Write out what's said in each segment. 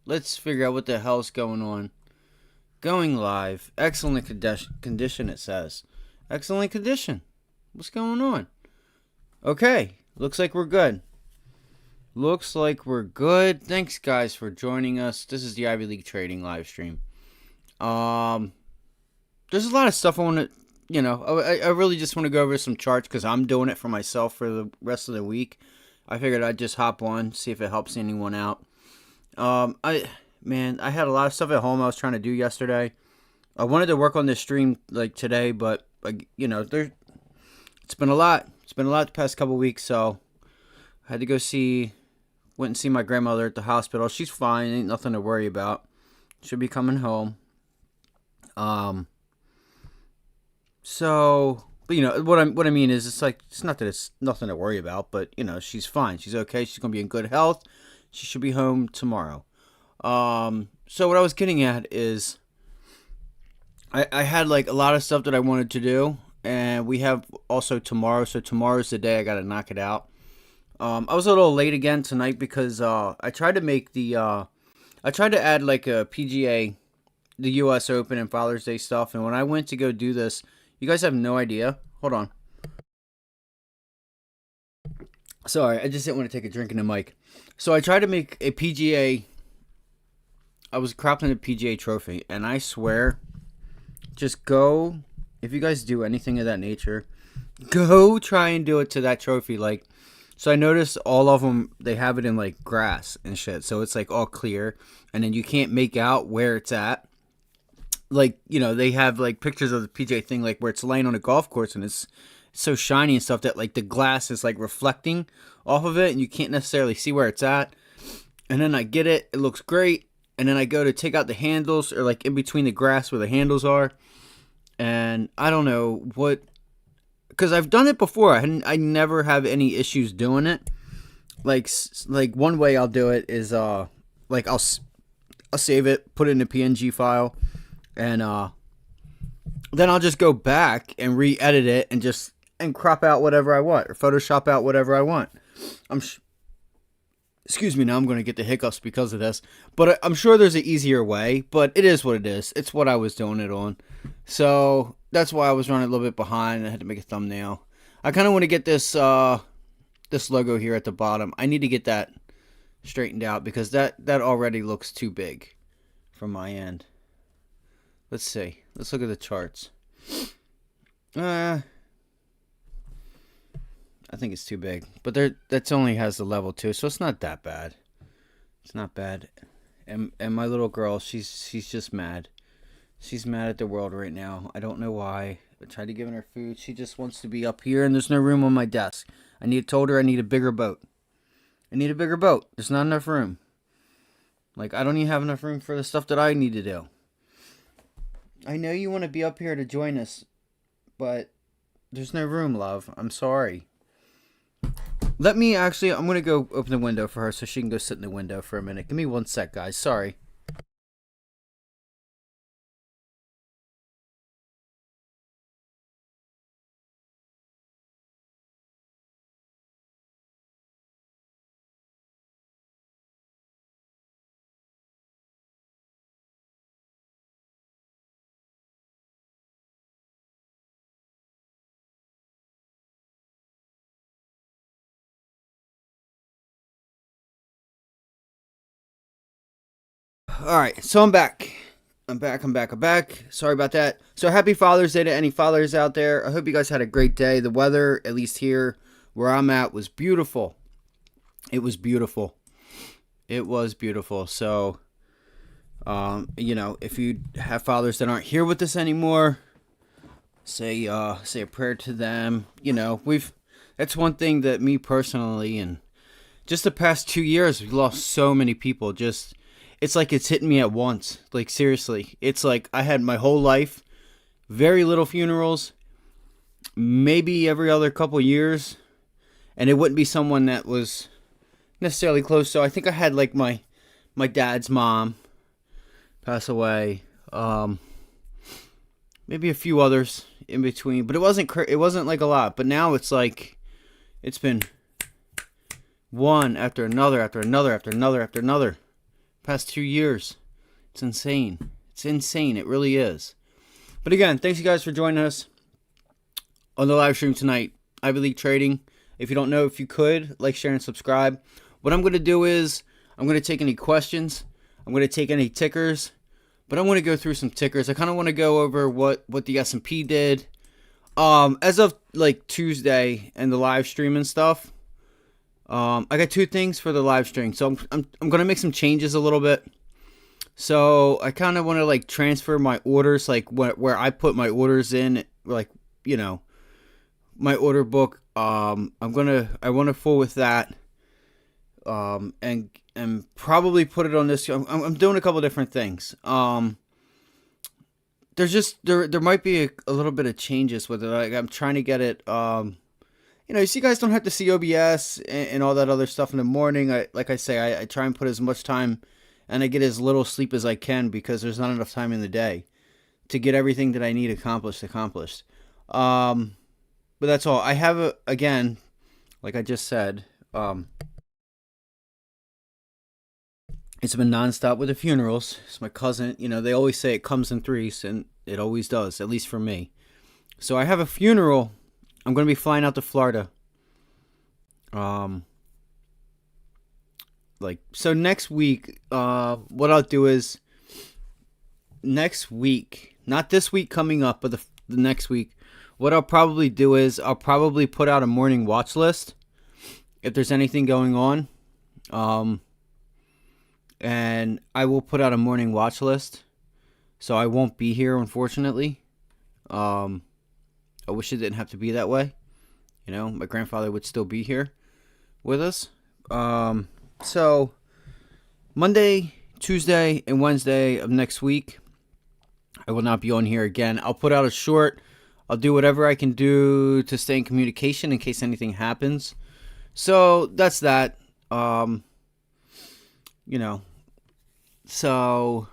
Let's figure out what the hell's going on. Going live. Excellent condition, it says. Excellent condition. What's going on? Okay. Looks like we're good. Looks like we're good. Thanks, guys, for joining us. This is the Ivy League Trading live stream. There's a lot of stuff I want to, I really just want to go over some charts because I'm doing it for myself for the rest of the week. I figured I'd just hop on, see if it helps anyone out. I had a lot of stuff at home I was trying to do yesterday. I wanted to work on this stream like today, but it's been a lot. It's been a lot the past couple weeks, so I had to went and see my grandmother at the hospital. She's fine, ain't nothing to worry about. Should be coming home. So, but what I mean is, it's not that it's nothing to worry about, but she's fine. She's okay. She's gonna be in good health. She should be home tomorrow. So what I was getting at is, I had like a lot of stuff that I wanted to do, and we have also tomorrow. So tomorrow's the day I gotta knock it out. I was a little late again tonight because I tried to add like a PGA, the U.S. Open and Father's Day stuff, and when I went to go do this, you guys have no idea. Hold on. Sorry, I just didn't want to take a drink in the mic. So I tried to make a PGA. I was cropping a PGA trophy, and I swear, just go, if you guys do anything of that nature, go try and do it to that trophy. Like, so I noticed all of them, they have it in like grass and shit. So it's like all clear, and then you can't make out where it's at. Like, they have like pictures of the PGA thing, like where it's laying on a golf course and it's so shiny and stuff that like the glass is like reflecting off of it and you can't necessarily see where it's at. And then I get it, it looks great. And then I go to take out the handles, or like in between the grass where the handles are. And I don't know what, because I've done it before. I never have any issues doing it. Like one way I'll do it is like I'll save it, put it in a PNG file. And then I'll just go back and re-edit it and crop out whatever I want, or Photoshop out whatever I want. Excuse me, now I'm going to get the hiccups because of this. But I'm sure there's an easier way, but it is what it is. It's what I was doing it on. So that's why I was running a little bit behind. I had to make a thumbnail. I kind of want to get this logo here at the bottom. I need to get that straightened out because that already looks too big from my end. Let's see. Let's look at the charts. I think it's too big. But that only has the level 2, so it's not that bad. It's not bad. And my little girl, she's just mad. She's mad at the world right now. I don't know why. I tried to give her food. She just wants to be up here, and there's no room on my desk. Told her I need a bigger boat. I need a bigger boat. There's not enough room. Like, I don't even have enough room for the stuff that I need to do. I know you want to be up here to join us, but there's no room, love. I'm sorry. I'm going to go open the window for her so she can go sit in the window for a minute. Give me one sec, guys. Sorry. Alright, so I'm back. I'm back. Sorry about that. So happy Father's Day to any fathers out there. I hope you guys had a great day. The weather, at least here where I'm at, was beautiful. It was beautiful. So, if you have fathers that aren't here with us anymore, say a prayer to them. That's one thing that me personally, and just the past 2 years, we've lost so many people. It's like it's hitting me at once. Like, seriously. It's like I had my whole life, very little funerals, maybe every other couple years, and it wouldn't be someone that was necessarily close. So I think I had like my dad's mom pass away, maybe a few others in between, but it wasn't like a lot. But now it's like it's been one after another past 2 years. It's insane. It's insane. It really is. But again, thanks you guys for joining us on the live stream tonight. Ivy League Trading. If you don't know, if you could, like, share, and subscribe. What I'm going to do is I'm going to take any questions. I'm going to take any tickers. But I want to go through some tickers. I kind of want to go over what the S&P did. As of like Tuesday and the live stream and stuff. I got 2 things for the live stream. So I'm going to make some changes a little bit. So I kind of want to like transfer my orders, like where I put my orders in, like, you know, my order book. I want to fool with that. And probably put it on this. I'm doing a couple different things. There's just there might be a little bit of changes with it. Like, I'm trying to get it. You know, you guys don't have to see OBS and all that other stuff in the morning. Like I say, I try and put as much time and I get as little sleep as I can because there's not enough time in the day to get everything that I need accomplished. But that's all. I have again, like I just said, it's been nonstop with the funerals. It's my cousin. You know, they always say it comes in threes, and it always does, at least for me. So I have a funeral. I'm going to be flying out to Florida. So next week, what I'll do is next week, not this week coming up, but the next week, what I'll probably do is I'll probably put out a morning watch list if there's anything going on. And I will put out a morning watch list. So I won't be here, unfortunately. I wish it didn't have to be that way. You know, my grandfather would still be here with us. So Monday, Tuesday, and Wednesday of next week, I will not be on here again. I'll put out a short. I'll do whatever I can do to stay in communication in case anything happens. So that's that. You know, so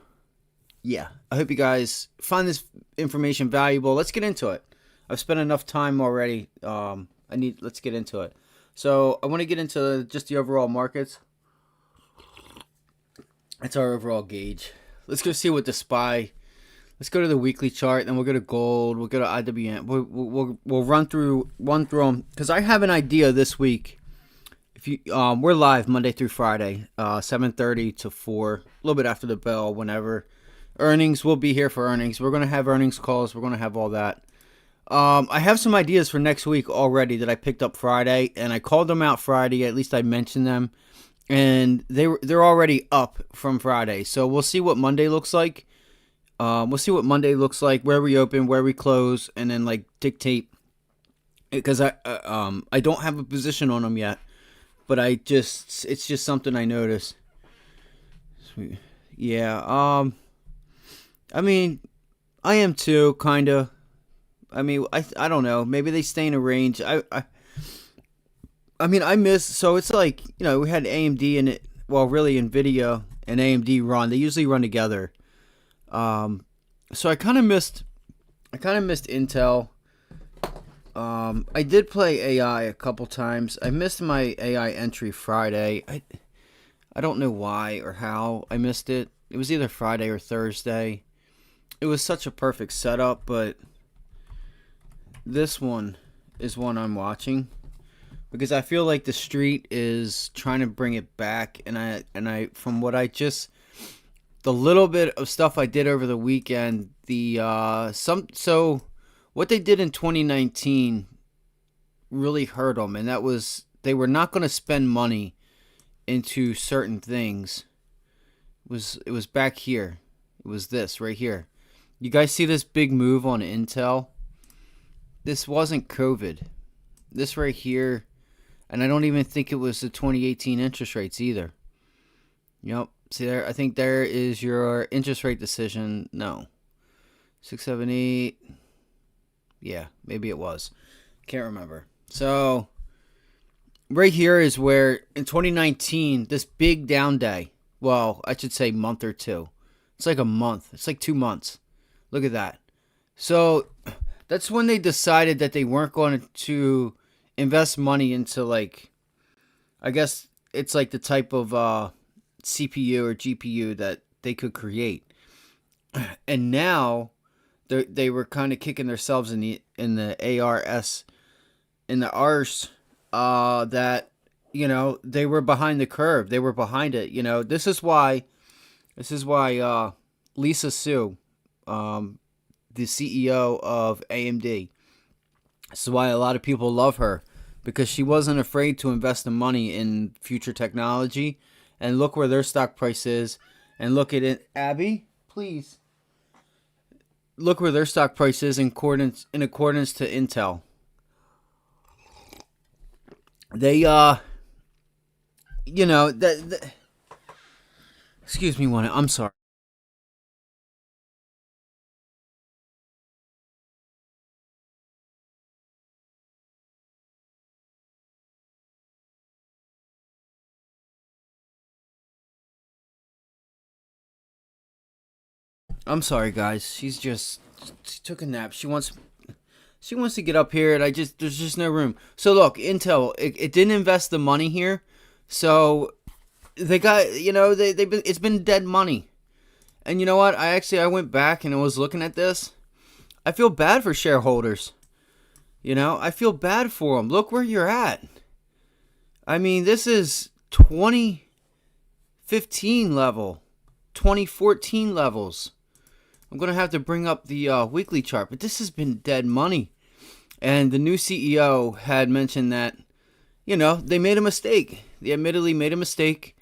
yeah, I hope you guys find this information valuable. Let's get into it. I've spent enough time already. Let's get into it. So I want to get into just the overall markets. That's our overall gauge. Let's go see what the SPY. Let's go to the weekly chart, then we'll go to gold. We'll go to IWM. We'll run through them because I have an idea this week. If you we're live Monday through Friday, 7:30 to 4, a little bit after the bell. Whenever earnings, we'll be here for earnings. We're gonna have earnings calls. We're gonna have all that. I have some ideas for next week already that I picked up Friday, and I called them out Friday. At least I mentioned them, and they're already up from Friday. So we'll see what Monday looks like. We'll see what Monday looks like, where we open, where we close, and then like dictate. Because I don't have a position on them yet, but it's just something I noticed. Yeah. I mean, I am too, kinda. I mean, I don't know. Maybe they stay in a range. I mean, I miss. So it's like, you know, we had AMD and it. Well, really, Nvidia and AMD run. They usually run together. So I kind of missed Intel. I did play AI a couple times. I missed my AI entry Friday. I don't know why or how I missed it. It was either Friday or Thursday. It was such a perfect setup, but this one is one I'm watching because I feel like the street is trying to bring it back, and I from what I just the little bit of stuff I did over the weekend, so what they did in 2019 really hurt them, and that was they were not going to spend money into certain things. It was back here. It was this right here. You guys see this big move on Intel? This wasn't COVID. This right here, and I don't even think it was the 2018 interest rates either. Yep. See there? I think there is your interest rate decision. No. 678. Yeah, maybe it was. Can't remember. So, right here is where, in 2019, this big down day. Well, I should say month or two. It's like a month. It's like 2 months. Look at that. So, that's when they decided that they weren't going to invest money into, like, I guess it's like the type of CPU or GPU that they could create. And now they were kind of kicking themselves in the ARS in the arse that they were behind the curve. They were behind it. This is why Lisa Su, the CEO of AMD, this is why a lot of people love her, because she wasn't afraid to invest the money in future technology. And look where their stock price is. And look at it, Abby, please. Look where their stock price is in accordance to Intel. They excuse me one. I'm sorry. I'm sorry, guys. She took a nap. She wants to get up here, and there's just no room. So look, Intel, it didn't invest the money here, so they got it's been dead money. And you know what? I went back and I was looking at this. I feel bad for shareholders. I feel bad for them. Look where you're at. I mean, this is 2015 level, 2014 levels. I'm going to have to bring up the weekly chart, but this has been dead money. And the new CEO had mentioned that, they made a mistake. They admittedly made a mistake,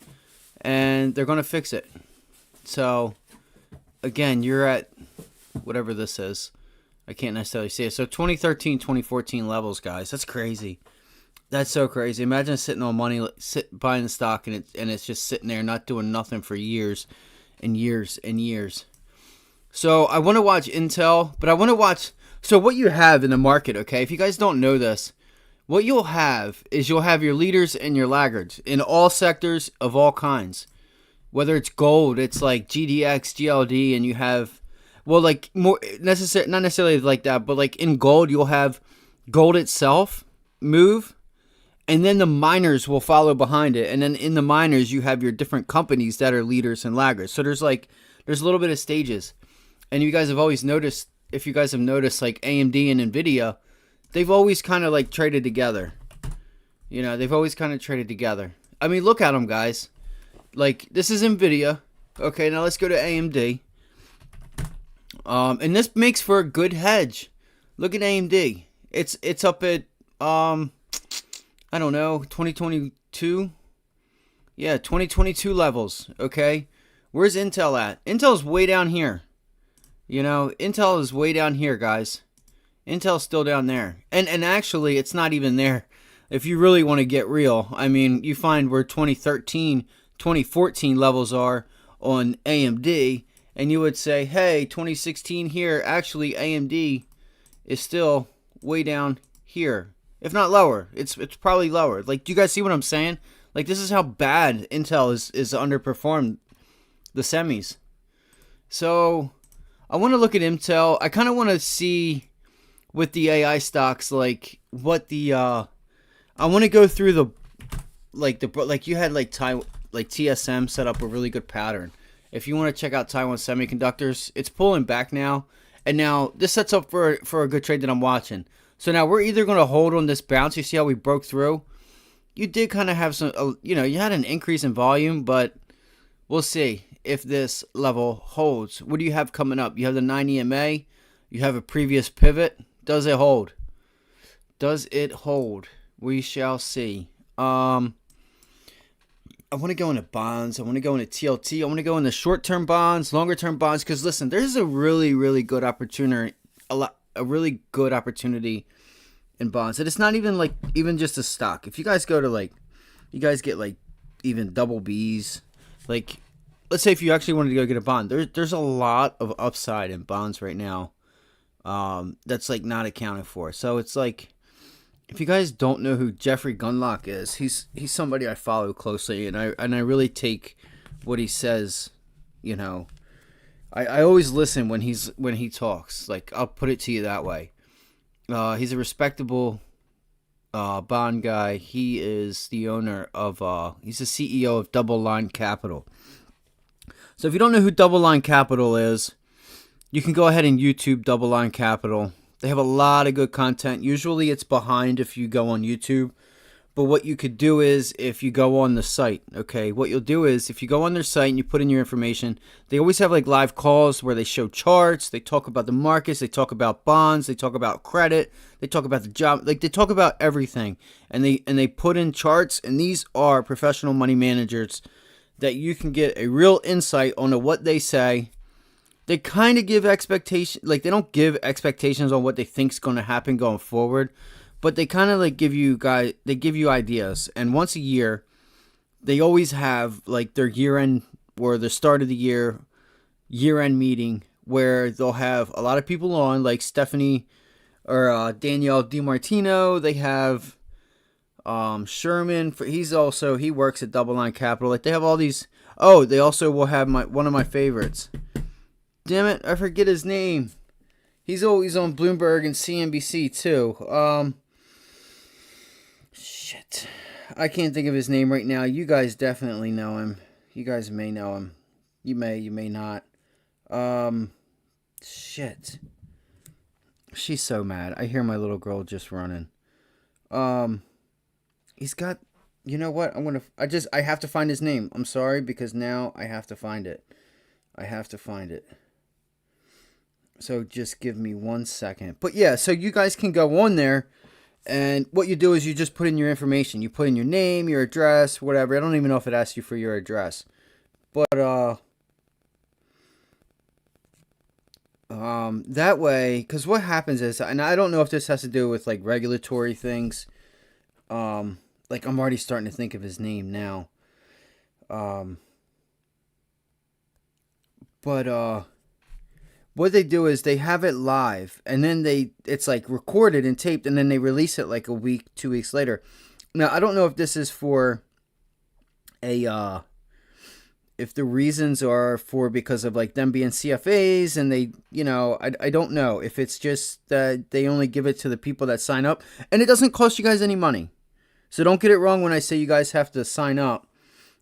and they're going to fix it. So, again, you're at whatever this is. I can't necessarily see it. So, 2013, 2014 levels, guys. That's crazy. That's so crazy. Imagine sitting on money, buying the stock, and it's just sitting there not doing nothing for years and years and years. So I want to watch Intel, but I want to watch. So what you have in the market, okay? If you guys don't know this, what you'll have is you'll have your leaders and your laggards in all sectors of all kinds. Whether it's gold, it's like GDX, GLD, and you have, well, like more not necessarily like that, but like in gold, you'll have gold itself move, and then the miners will follow behind it, and then in the miners you have your different companies that are leaders and laggards. So there's a little bit of stages. And you guys have always noticed, if you guys have noticed, like AMD and NVIDIA, they've always kind of like traded together. They've always kind of traded together. I mean, look at them, guys. Like, this is NVIDIA. Okay, now let's go to AMD. And this makes for a good hedge. Look at AMD. It's up at, I don't know, 2022? Yeah, 2022 levels, okay? Where's Intel at? Intel's way down here. Intel is way down here, guys. Intel's still down there. And actually, it's not even there. If you really want to get real, I mean, you find where 2013, 2014 levels are on AMD, and you would say, hey, 2016 here, actually, AMD is still way down here. If not lower, it's probably lower. Like, do you guys see what I'm saying? Like, this is how bad Intel is underperformed the semis. So I want to look at Intel. I kind of want to see with the AI stocks, like what the I want to go through like you had like TSM set up a really good pattern. If you want to check out Taiwan Semiconductors, it's pulling back now, and now this sets up for a good trade that I'm watching. So now we're either going to hold on this bounce. You see how we broke through? You did kind of have some, you had an increase in volume, but we'll see if this level holds. What do you have coming up? You have the 9 EMA. You have a previous pivot. Does it hold? Does it hold? We shall see. I want to go into bonds. I want to go into TLT. I want to go into short-term bonds, longer-term bonds. Because listen, there's a really, really good opportunity. A really good opportunity in bonds. And it's not even just a stock. If you guys go to you guys get even double Bs. Let's say if you actually wanted to go get a bond, there's a lot of upside in bonds right now. That's not accounted for. So it's if you guys don't know who Jeffrey Gundlach is, he's somebody I follow closely, and I really take what he says. I always listen when he talks. I'll put it to you that way. He's a respectable bond guy. He is the owner of. He's the CEO of Double Line Capital. So if you don't know who Double Line Capital is, you can go ahead and YouTube Double Line Capital. They have a lot of good content. Usually it's behind if you go on YouTube. But what you could do is if you go on the site, okay, what you'll do is if you go on their site and you put in your information, they always have like live calls where they show charts, they talk about the markets, they talk about bonds, they talk about credit, they talk about the job, like they talk about everything. And they put in charts, and these are professional money managers that you can get a real insight on what they say. They kind of give expectations, like they don't give expectations on what they think is going to happen going forward. But they kind of like give you ideas. And once a year, they always have like their year-end or the start of the year-end meeting where they'll have a lot of people on, like Stephanie or Danielle DiMartino. They have Sherman. He works at Double Line Capital. Like they have all these. Oh, they also will have one of my favorites. Damn it, I forget his name. He's always on Bloomberg and CNBC too. Shit. I can't think of his name right now. You guys definitely know him. You guys may know him. You may not. Shit. She's so mad. I hear my little girl just running. He's got, you know what? I have to find his name. I'm sorry, because now I have to find it. So just give me 1 second. But yeah, so you guys can go on there. And what you do is you just put in your information. You put in your name, your address, whatever. I don't even know if it asks you for your address. But that way, because what happens is, and I don't know if this has to do with like regulatory things. Like I'm already starting to think of his name now. But what they do is they have it live, and then it's like recorded and taped, and then they release it like a week, 2 weeks later. Now, I don't know if this is for if the reasons are for because of like them being CFAs, and they, I don't know if it's just that they only give it to the people that sign up, and it doesn't cost you guys any money. So don't get it wrong when I say you guys have to sign up.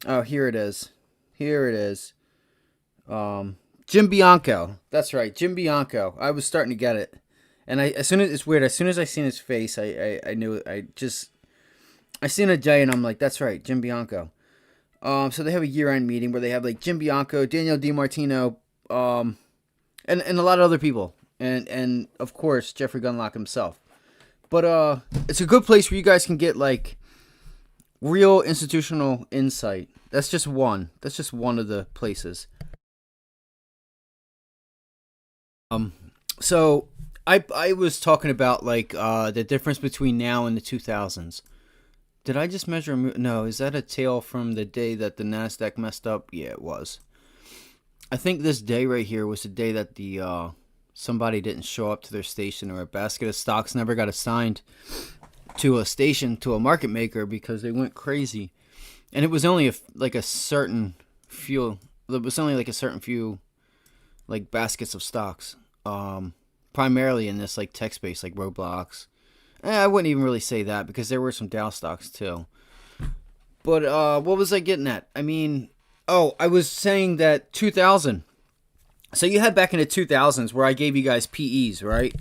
Oh, here it is. Jim Bianco. That's right, Jim Bianco. I was starting to get it, and it's weird. As soon as I seen his face, I knew it. I seen a J, and I'm like, that's right, Jim Bianco. So they have a year-end meeting where they have like Jim Bianco, Danielle DiMartino, and a lot of other people, and of course Jeffrey Gunlock himself. But it's a good place where you guys can get like real institutional insight. That's just one of the places. So I was talking about like the difference between now and the 2000s. Did I just measure? No, is that a tail from the day that the NASDAQ messed up? Yeah, it was. I think this day right here was the day that the somebody didn't show up to their station, or a basket of stocks never got assigned to a station, to a market maker, because they went crazy. And it was only a certain few like baskets of stocks. Primarily in this like tech space, like Roblox. I wouldn't even really say that, because there were some Dow stocks too. But what was I getting at? I mean, I was saying that 2000. So you had back in the 2000s where I gave you guys PEs, right?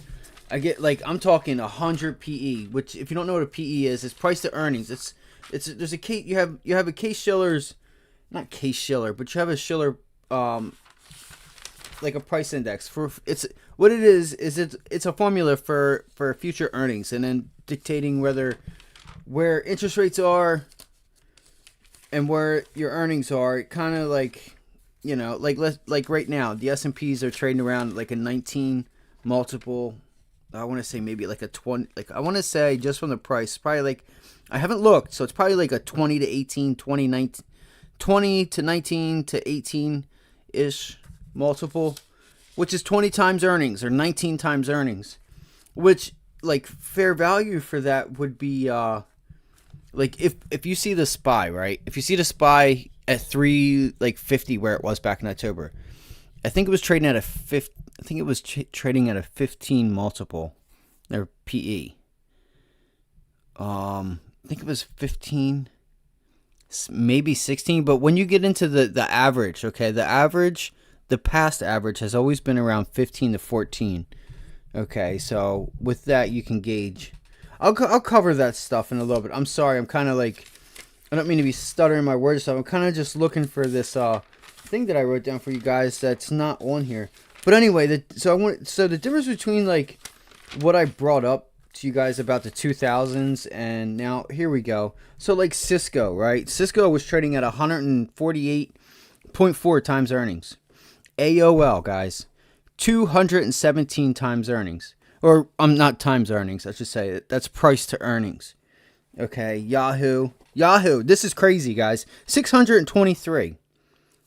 I get like, I'm talking 100 PE, which if you don't know what a PE is, it's price to earnings. There's a Case, you have a Case-Shiller's, not Case-Shiller, but you have a Shiller like a price index for it's a formula for future earnings, and then dictating where interest rates are and where your earnings are. It kind of like, like right now the S&Ps are trading around like a 19 multiple. I want to say maybe like a 20, like I want to say just from the price, probably like, I haven't looked, so it's probably like a 20 to 18, 20 to 19 to 18 ish multiple, which is 20 times earnings or 19 times earnings, which like fair value for that would be like if you see the SPY, right? If you see the SPY at 350 where it was back in October, I think it was trading at trading at a 15 multiple or PE. I think it was 15, maybe 16. But when you get into the average, okay, the past average has always been around 15 to 14. Okay, so with that you can gauge. I'll cover that stuff in a little bit. I'm sorry, I'm kind of like, I don't mean to be stuttering my words. So I'm kind of just looking for this thing that I wrote down for you guys that's not on here. But anyway, so the difference between like what I brought up to you guys about the 2000s and now here we go. So like Cisco, right? Cisco was trading at 148.4 times earnings. AOL, guys, 217 times earnings. Or not times earnings, I should say. That's price to earnings. Okay, Yahoo, this is crazy, guys. 623.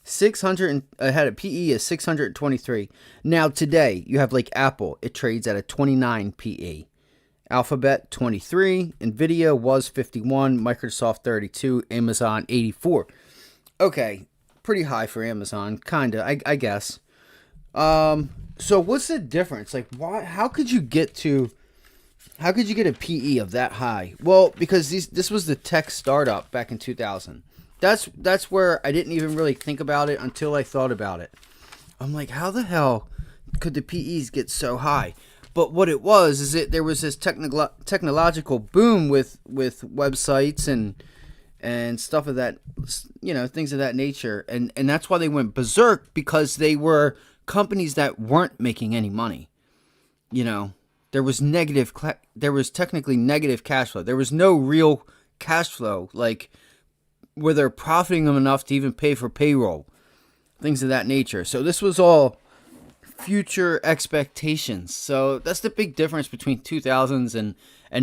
I had a PE of 623. Now today, you have like Apple. It trades at a 29 PE. Alphabet 23. Nvidia was 51. Microsoft 32. Amazon 84. Okay, pretty high for Amazon, kinda, I guess. So what's the difference? Like, why? How could you get a PE of that high? Well, because this was the tech startup back in 2000. That's where I didn't even really think about it until I thought about it. I'm like, how the hell could the PEs get so high? But what it was is there was this technological boom with websites and stuff of that, things of that nature, and that's why they went berserk, because they were companies that weren't making any money. There was technically negative cash flow. There was no real cash flow, like where they're profiting them enough to even pay for payroll, things of that nature. So this was all future expectations. So that's the big difference between 2000s and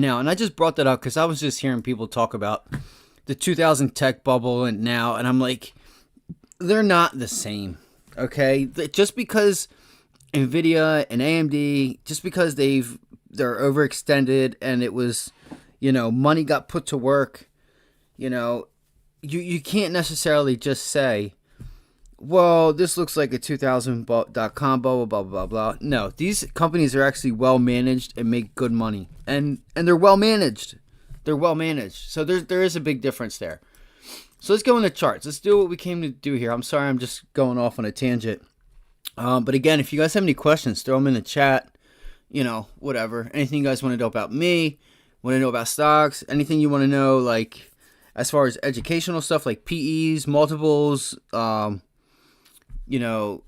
now. And I just brought that up because I was just hearing people talk about the 2000 tech bubble and now, and I'm like, they're not the same. Okay, just because Nvidia and AMD, just because they're overextended and it was, money got put to work, you can't necessarily just say, well, this looks like a 2000.com blah, blah, blah, blah, blah. No, these companies are actually well managed and make good money, and they're well managed. They're well managed. So there is a big difference there. So let's go into charts. Let's do what we came to do here. I'm sorry, I'm just going off on a tangent. But again, if you guys have any questions, throw them in the chat. Whatever. Anything you guys want to know about me, want to know about stocks, anything you want to know, like as far as educational stuff, like PEs, multiples. I'm not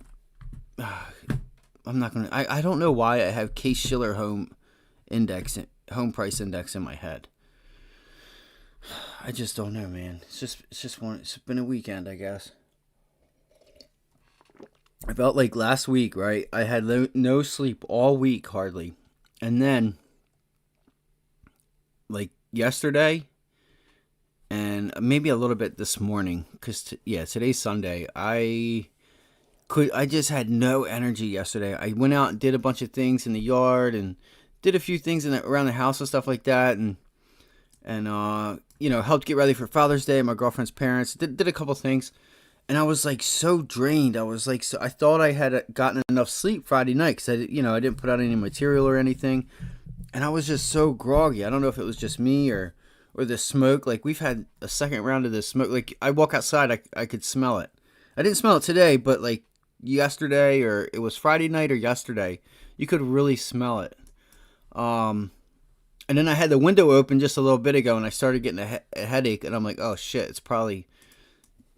gonna. I don't know why I have Case-Shiller home price index in my head. I just don't know, man. It's been a weekend, I guess. I felt like last week, right? I had no sleep all week, hardly. And then, like yesterday, and maybe a little bit this morning, because, today's Sunday. I just had no energy yesterday. I went out and did a bunch of things in the yard and did a few things around the house and stuff like that. And helped get ready for Father's Day. My girlfriend's parents did a couple things, and I was like so drained. I was like, I thought I had gotten enough sleep Friday night because I didn't put out any material or anything, and I was just so groggy. I don't know if it was just me or the smoke. Like, we've had a second round of this smoke. Like, I walk outside, I could smell it. I didn't smell it today, but like yesterday, or it was Friday night or yesterday, you could really smell it. And then I had the window open just a little bit ago, and I started getting a headache, and I'm like, oh shit, it's probably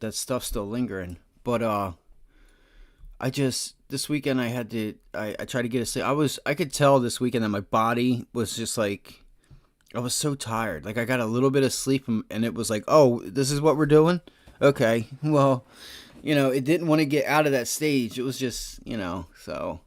that stuff still lingering. But this weekend I tried to get a sleep. I could tell this weekend that my body was just like, I was so tired. Like, I got a little bit of sleep, and it was like, oh, this is what we're doing? Okay, well, it didn't want to get out of that stage. It was just, so.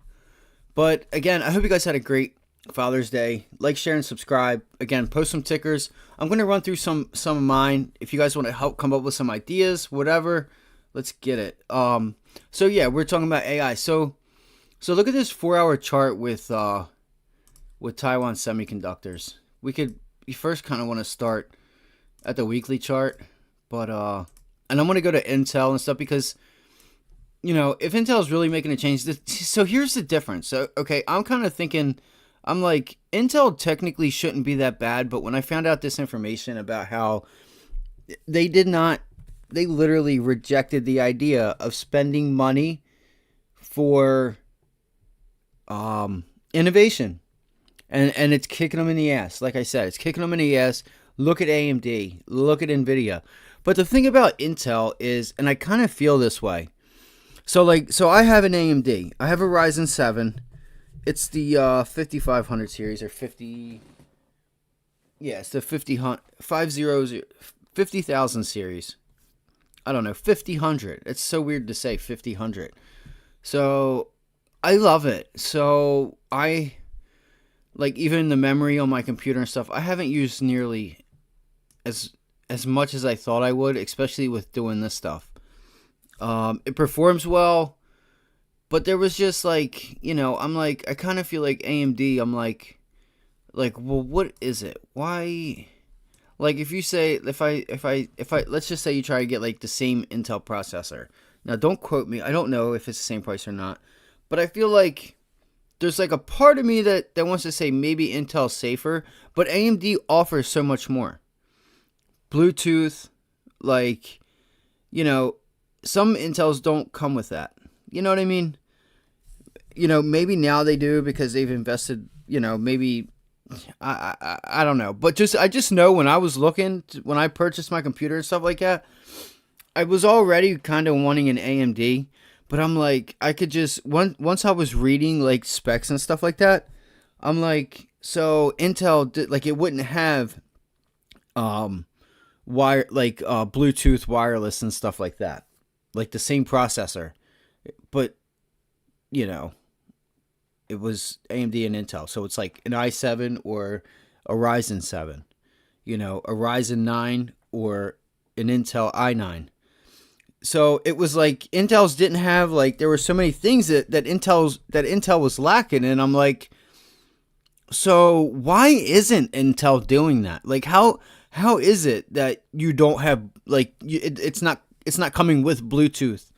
But again, I hope you guys had a great Father's Day. Like, share, and subscribe. Again, post some tickers. I'm going to run through some of mine. If you guys want to help come up with some ideas, whatever, let's get it. So yeah, we're talking about AI. So look at this 4-hour chart with Taiwan Semiconductors. We first kind of want to start at the weekly chart, but and I'm going to go to Intel and stuff because if Intel is really making a change, so here's the difference. So okay, I'm kind of thinking I'm like, Intel technically shouldn't be that bad, but when I found out this information about how they did not, they literally rejected the idea of spending money for innovation, and it's kicking them in the ass. Like I said, it's kicking them in the ass. Look at AMD, look at Nvidia. But the thing about Intel is, and I kind of feel this way. So I have an AMD. I have a Ryzen 7. It's the 5500 series or 50. Yeah, it's the 50,000 series. I don't know, 5000. It's so weird to say 5000. So I love it. So I like even the memory on my computer and stuff. I haven't used nearly as much as I thought I would, especially with doing this stuff. It performs well, but there was just like, I'm like, I kind of feel like AMD. I'm like, well, what is it? Why? Like, if you say, if I, let's just say you try to get like the same Intel processor. Now, don't quote me. I don't know if it's the same price or not, but I feel like there's like a part of me that wants to say maybe Intel's safer, but AMD offers so much more. Bluetooth, like, some Intels don't come with that. You know what I mean? Maybe now they do because they've invested, maybe, I don't know. But I just know when I was when I purchased my computer and stuff like that, I was already kind of wanting an AMD. But I'm like, I could just, once I was reading like specs and stuff like that, I'm like, so Intel, like it wouldn't have Bluetooth wireless and stuff like that. Like the same processor. But, it was AMD and Intel. So it's like an i7 or a Ryzen 7. A Ryzen 9 or an Intel i9. So it was like Intel's didn't have, like, there were so many things that Intel was lacking. And I'm like, so why isn't Intel doing that? Like, how is it that you don't have, like, it's not coming with Bluetooth?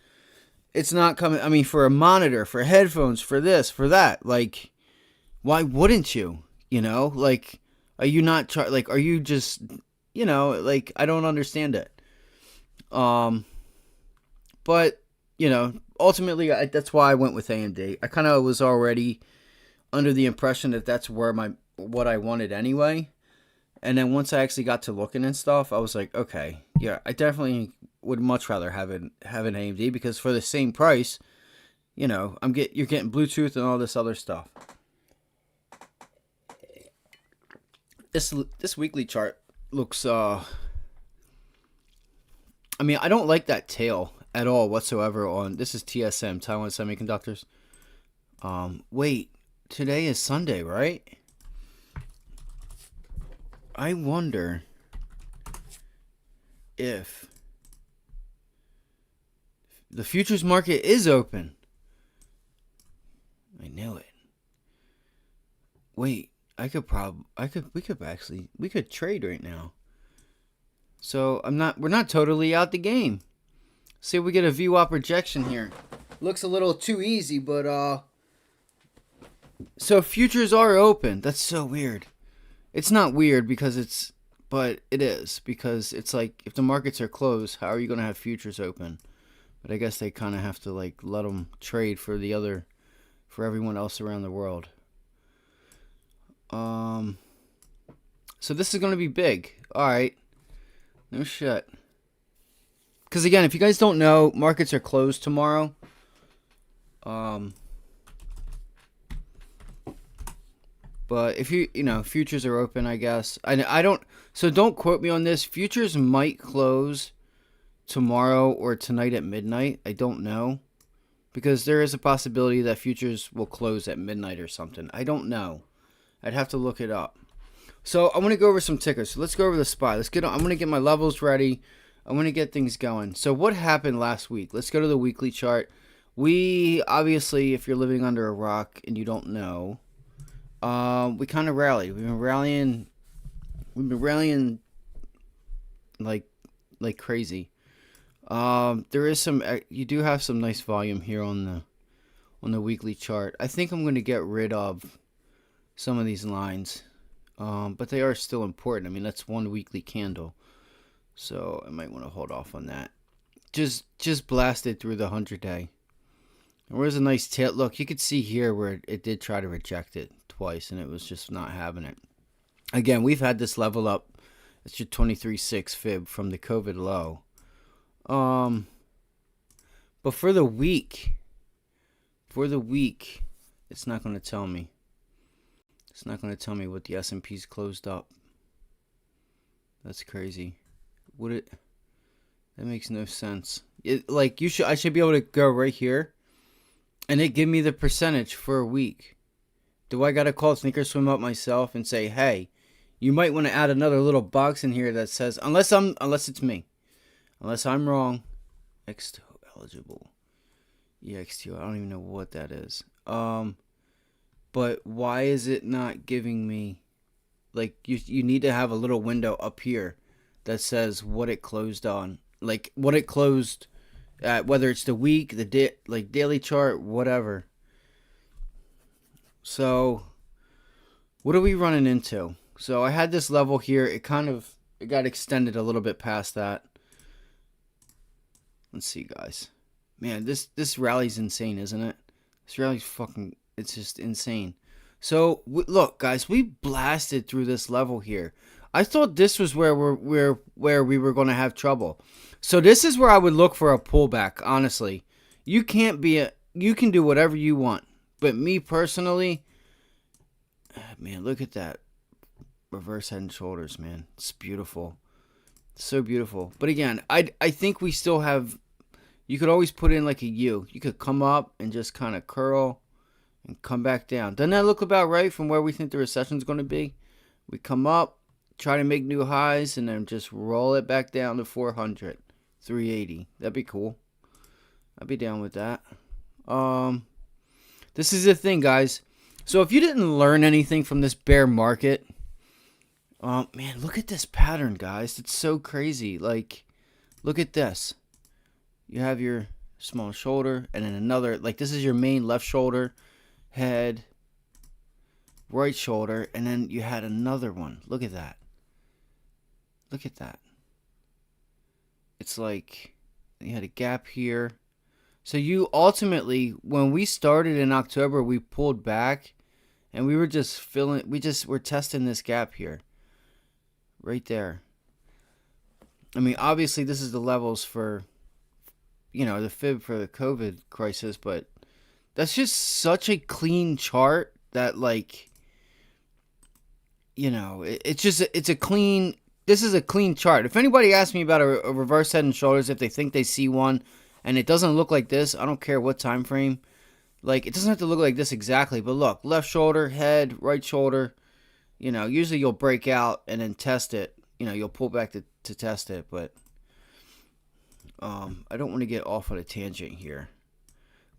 It's not coming, I mean, for a monitor, for headphones, for this, for that. Like, why wouldn't you? Like, are you not, are you just, like, I don't understand it. But, ultimately, that's why I went with AMD. I kind of was already under the impression that that's where what I wanted anyway. And then once I actually got to looking and stuff, I was like, okay, yeah, I definitely would much rather have an AMD because for the same price, you're getting Bluetooth and all this other stuff. This weekly chart looks I mean, I don't like that tail at all whatsoever on, this is TSM, Taiwan Semiconductors. Wait, today is Sunday, right? I wonder if the futures market is open. I knew it. Wait, we could trade right now. So we're not totally out the game. See if we get a VWAP projection here. Looks a little too easy, but so futures are open. That's so weird. It's not weird but it is because it's like if the markets are closed, how are you going to have futures open? But I guess they kind of have to like let them trade for everyone else around the world. So this is going to be big. All right. No shit. Because again, if you guys don't know, markets are closed tomorrow. But if futures are open, I guess. I don't. So don't quote me on this. Futures might close tomorrow or tonight at midnight. I don't know. Because there is a possibility that futures will close at midnight or something. I don't know. I'd have to look it up. So I want to go over some tickers. So let's go over the SPY. I'm going to get my levels ready. I want to get things going. So what happened last week? Let's go to the weekly chart. We, obviously, if you're living under a rock and you don't know, we kind of rallied. We've been rallying like crazy. There is you do have some nice volume here on the weekly chart. I think I'm going to get rid of some of these lines. But they are still important. I mean, that's one weekly candle. So I might want to hold off on that. Just blasted through the 100-day. There was a nice tail. Look, you could see here where it did try to reject it twice, and it was just not having it. Again, we've had this level up. It's your 23.6 fib from the COVID low. But for the week, it's not going to tell me. It's not going to tell me what the S&P's closed up. That's crazy. That makes no sense. I should be able to go right here and it give me the percentage for a week. Do I got to call Thinkorswim up myself and say, "Hey, you might want to add another little box in here that says unless it's me. Unless I'm wrong, X2 eligible. EXT, I don't even know what that is. But why is it not giving me, like, you need to have a little window up here that says what it closed on, like what it closed at, whether it's the week, the day, like daily chart, whatever. So what are we running into? So I had this level here. It got extended a little bit past that. Let's see, guys. Man, this rally's insane, isn't it? This rally's it's just insane. So look, guys, we blasted through this level here. I thought this was where we were going to have trouble. So this is where I would look for a pullback. Honestly, you can do whatever you want, but me personally, man, look at that reverse head and shoulders, man. It's beautiful, so beautiful. But again, I think we still have. You could always put in like a U. You could come up and just kind of curl and come back down. Doesn't that look about right from where we think the recession's going to be? We come up, try to make new highs, and then just roll it back down to 400, 380. That'd be cool. I'd be down with that. This is the thing, guys. So if you didn't learn anything from this bear market, man, look at this pattern, guys. It's so crazy. Like, look at this. You have your small shoulder, and then another, like this is your main left shoulder, head, right shoulder, and then you had another one. Look at that. Look at that. It's like you had a gap here. So you ultimately, when we started in October, we pulled back, and we were just we're testing this gap here. Right there. I mean, obviously this is the levels for, the fib for the COVID crisis, but that's just such a clean chart that, like, it's a clean, this is a clean chart. If anybody asks me about a reverse head and shoulders, if they think they see one and it doesn't look like this, I don't care what time frame. Like, it doesn't have to look like this exactly, but look, left shoulder, head, right shoulder, usually you'll break out and then test it. You'll pull back to test it, but I don't want to get off on a tangent here.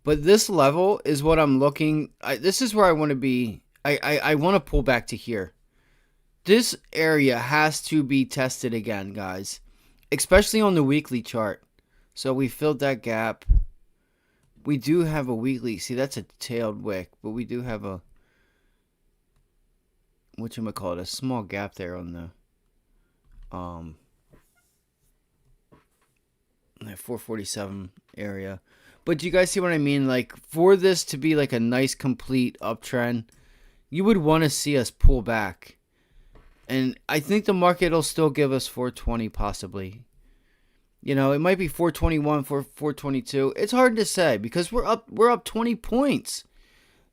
But this level is what I'm looking. This is where I want to be. I want to pull back to here. This area has to be tested again, guys, especially on the weekly chart. So we filled that gap. We do have a weekly. See, that's a tailed wick, but we do have a, whatchamacallit, a small gap there on the that 447 area. But do you guys see what I mean? Like, for this to be like a nice complete uptrend, you would want to see us pull back. And I think the market will still give us 420 possibly. It might be 421, 422. It's hard to say because we're up 20 points.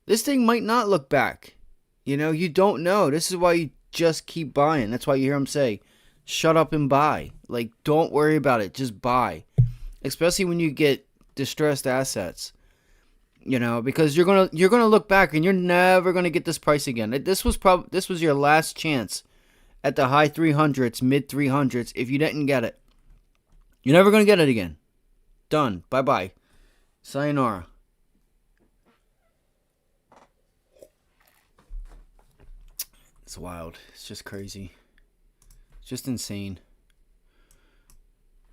This thing might not look back. You don't know. This is why you just keep buying. That's why you hear them say, shut up and buy. Like, don't worry about it. Just buy. Especially when you get distressed assets. Because you're gonna look back and you're never gonna get this price again. This was your last chance at the high 300s, mid 300s. If you didn't get it, you're never gonna get it again. Done. Bye bye. Sayonara. It's wild. It's just crazy. It's just insane.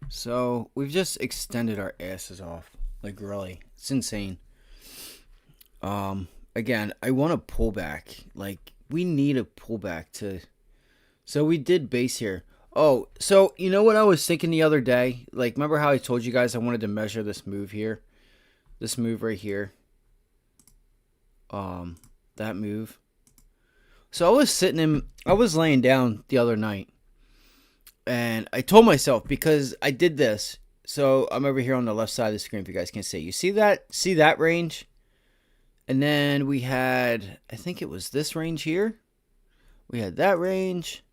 So we've just extended our asses off. Like, really. It's insane. Again, I want to pull back. Like, we need a pullback to. So we did base here. Oh, so you know what I was thinking the other day? Like, remember how I told you guys I wanted to measure this move here? This move right here. That move. So I was laying down the other night. And I told myself, because I did this. So I'm over here on the left side of the screen if you guys can see. You see that? See that range? And then we had, I think it was this range here. We had that range.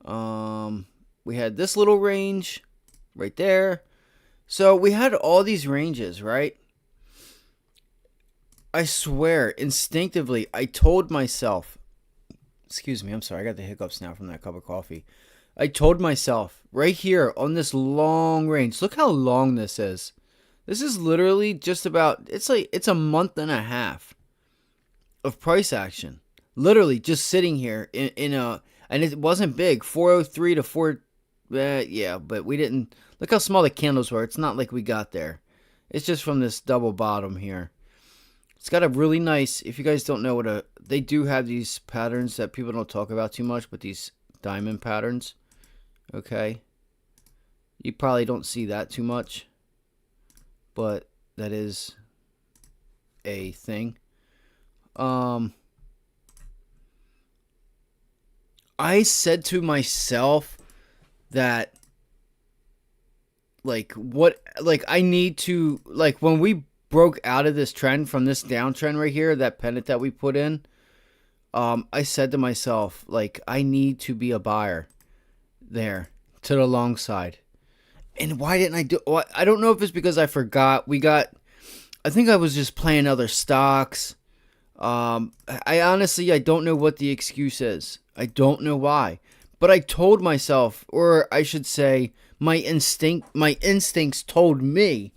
We had this little range right there. So we had all these ranges, right? I swear, instinctively, I told myself, excuse me, I'm sorry, I got the hiccups now from that cup of coffee. I told myself, right here on this long range, look how long this is. This is literally just about, it's a month and a half of price action. Literally just sitting here in a, and it wasn't big, 403 to 4, yeah, but we didn't, look how small the candles were. It's not like we got there. It's just from this double bottom here. It's got a really nice, if you guys don't know what they do have these patterns that people don't talk about too much, but these diamond patterns, okay? You probably don't see that too much, but that is a thing. I said to myself that, I need to, when we broke out of this trend from this downtrend right here, that pennant that we put in, I said to myself, I need to be a buyer there to the long side. And why didn't I do it? I don't know if it's because I forgot. I think I was just playing other stocks. I honestly don't know what the excuse is. I don't know why. But I told myself, or I should say, my instincts told me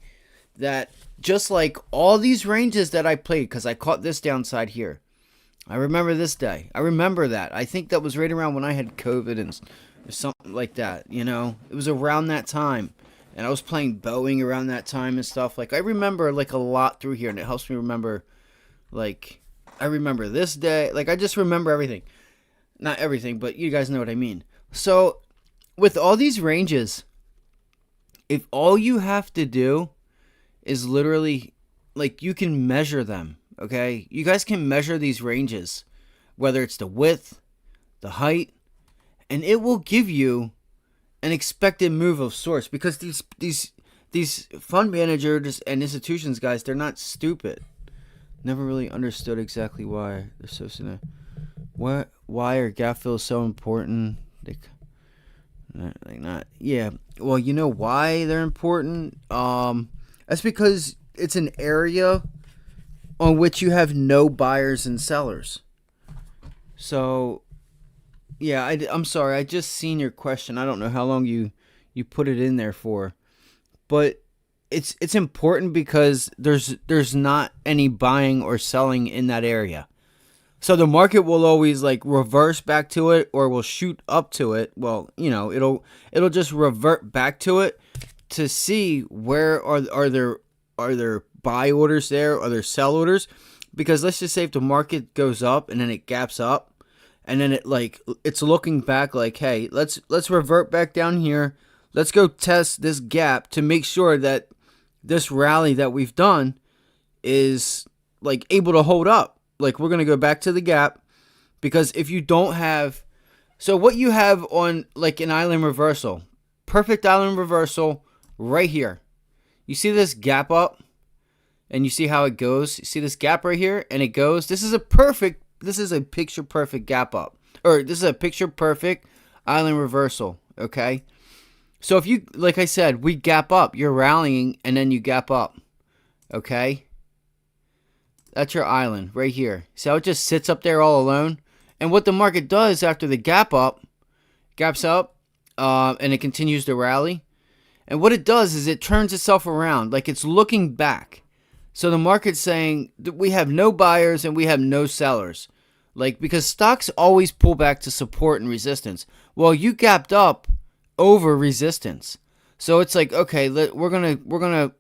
that just like all these ranges that I played, because I caught this downside here. I remember this day. I remember that. I think that was right around when I had COVID and something like that, you know. It was around that time. And I was playing Boeing around that time and stuff. I remember a lot through here, and it helps me remember, I remember this day. I just remember everything. Not everything, but you guys know what I mean. So, with all these ranges, if all you have to do is literally, you can measure them, okay? You guys can measure these ranges, whether it's the width, the height, and it will give you an expected move of sorts, because these fund managers and institutions, guys, they're not stupid. Never really understood exactly why they're so why are gap fills so important. Yeah, well, you know why they're important. That's because it's an area on which you have no buyers and sellers. So, yeah, I'm sorry. I just seen your question. I don't know how long you put it in there for, but it's important because there's not any buying or selling in that area. So the market will always reverse back to it, or will shoot up to it. Well, it'll just revert back to it to see where are there buy orders there, are there sell orders? Because let's just say if the market goes up and then it gaps up, and then it's looking back hey, let's revert back down here. Let's go test this gap to make sure that this rally that we've done is able to hold up. We're going to go back to the gap, because if you don't have, so what you have on an island reversal, perfect island reversal right here. You see this gap up, and you see how it goes. You see this gap right here, and it goes. This is a picture perfect gap up, or this is a picture perfect island reversal. Okay. So if you, like I said, we gap up, you're rallying, and then you gap up. Okay. That's your island right here. See how it just sits up there all alone? And what the market does after the gaps up, and it continues to rally. And what it does is it turns itself around, it's looking back. So the market's saying that we have no buyers and we have no sellers. Because stocks always pull back to support and resistance. Well, you gapped up over resistance. So it's okay, we're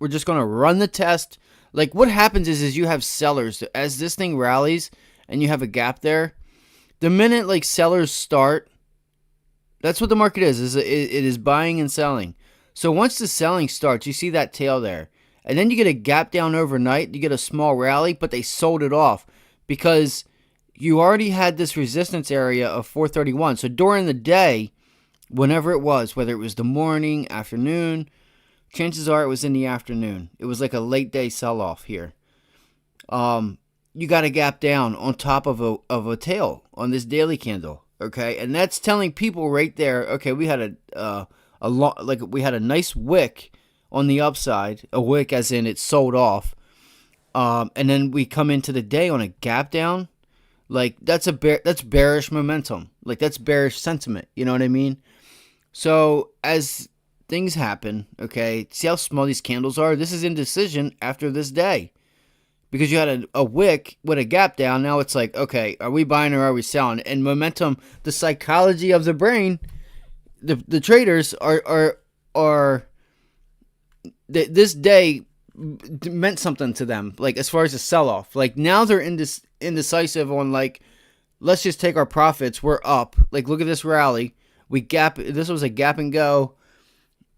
just gonna run the test. What happens is you have sellers as this thing rallies and you have a gap there, the minute like sellers start, that's what the market is it is buying and selling. So once the selling starts, you see that tail there. And then you get a gap down overnight, you get a small rally, but they sold it off because you already had this resistance area of 431. So during the day, whenever it was, whether it was the morning, afternoon, chances are it was in the afternoon. It was like a late day sell-off here. You got a gap down on top of a tail on this daily candle, okay? And that's telling people right there, okay, we had we had a nice wick on the upside, a wick as in it sold off, and then we come into the day on a gap down. Like that's bearish momentum. Like that's bearish sentiment. You know what I mean? So as things happen, okay, see how small these candles are? This is indecision after this day. Because you had a wick with a gap down, now it's like, okay, are we buying or are we selling? And momentum, the psychology of the brain, the traders are this day meant something to them, like as far as a sell-off. Like now they're indecisive on like, let's just take our profits, we're up. Like look at this rally, this was a gap and go.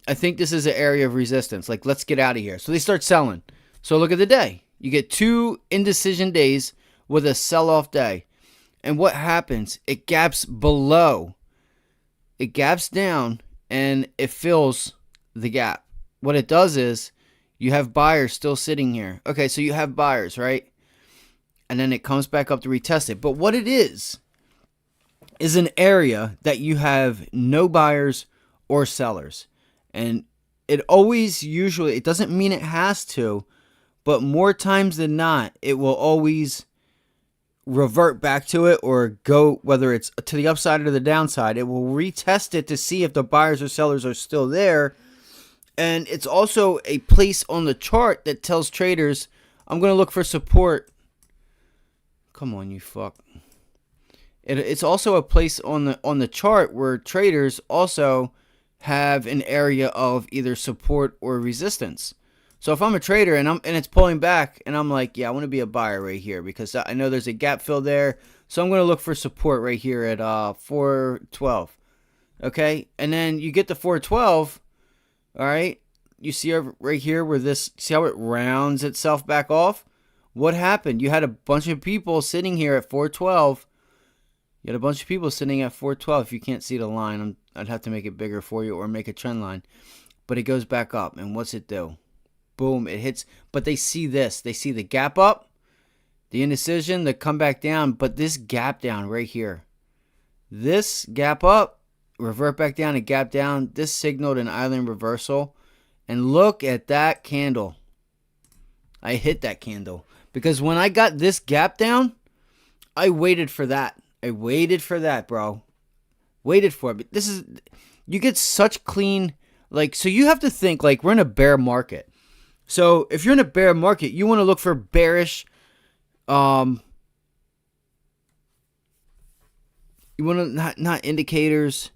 I think this is an area of resistance, like let's get out of here. So they start selling. So look at the day. You get 2 indecision days with a sell-off day. And what happens? It gaps below. It gaps down and it fills the gap. What it does is you have buyers still sitting here. Okay, so you have buyers, right? And then it comes back up to retest it. But what it is an area that you have no buyers or sellers. And it doesn't mean it has to, but more times than not, it will always revert back to it or go, whether it's to the upside or the downside. It will retest it to see if the buyers or sellers are still there. And it's also a place on the chart that tells traders, I'm going to look for support. Come on, you fuck. It's also a place on the chart where traders also have an area of either support or resistance. So if I'm a trader and it's pulling back and I'm like, yeah, I want to be a buyer right here because I know there's a gap fill there. So I'm going to look for support right here at 412. Okay? And then you get to 412, all right? You see right here where see how it rounds itself back off? What happened? You had a bunch of people sitting here at 412. You had a bunch of people sitting at 412. If you can't see the line, I'd have to make it bigger for you or make a trend line. But it goes back up. And what's it do? Boom, it hits. But they see this. They see the gap up, the indecision, the come back down. But this gap down right here. This gap up, revert back down and gap down. This signaled an island reversal. And look at that candle. I hit that candle. Because when I got this gap down, I waited for that. I waited for that, bro. Waited for it. But this is, you get such clean, like, so you have to think, like, we're in a bear market. So if you're in a bear market, you want to look for bearish, you want to, not indicators.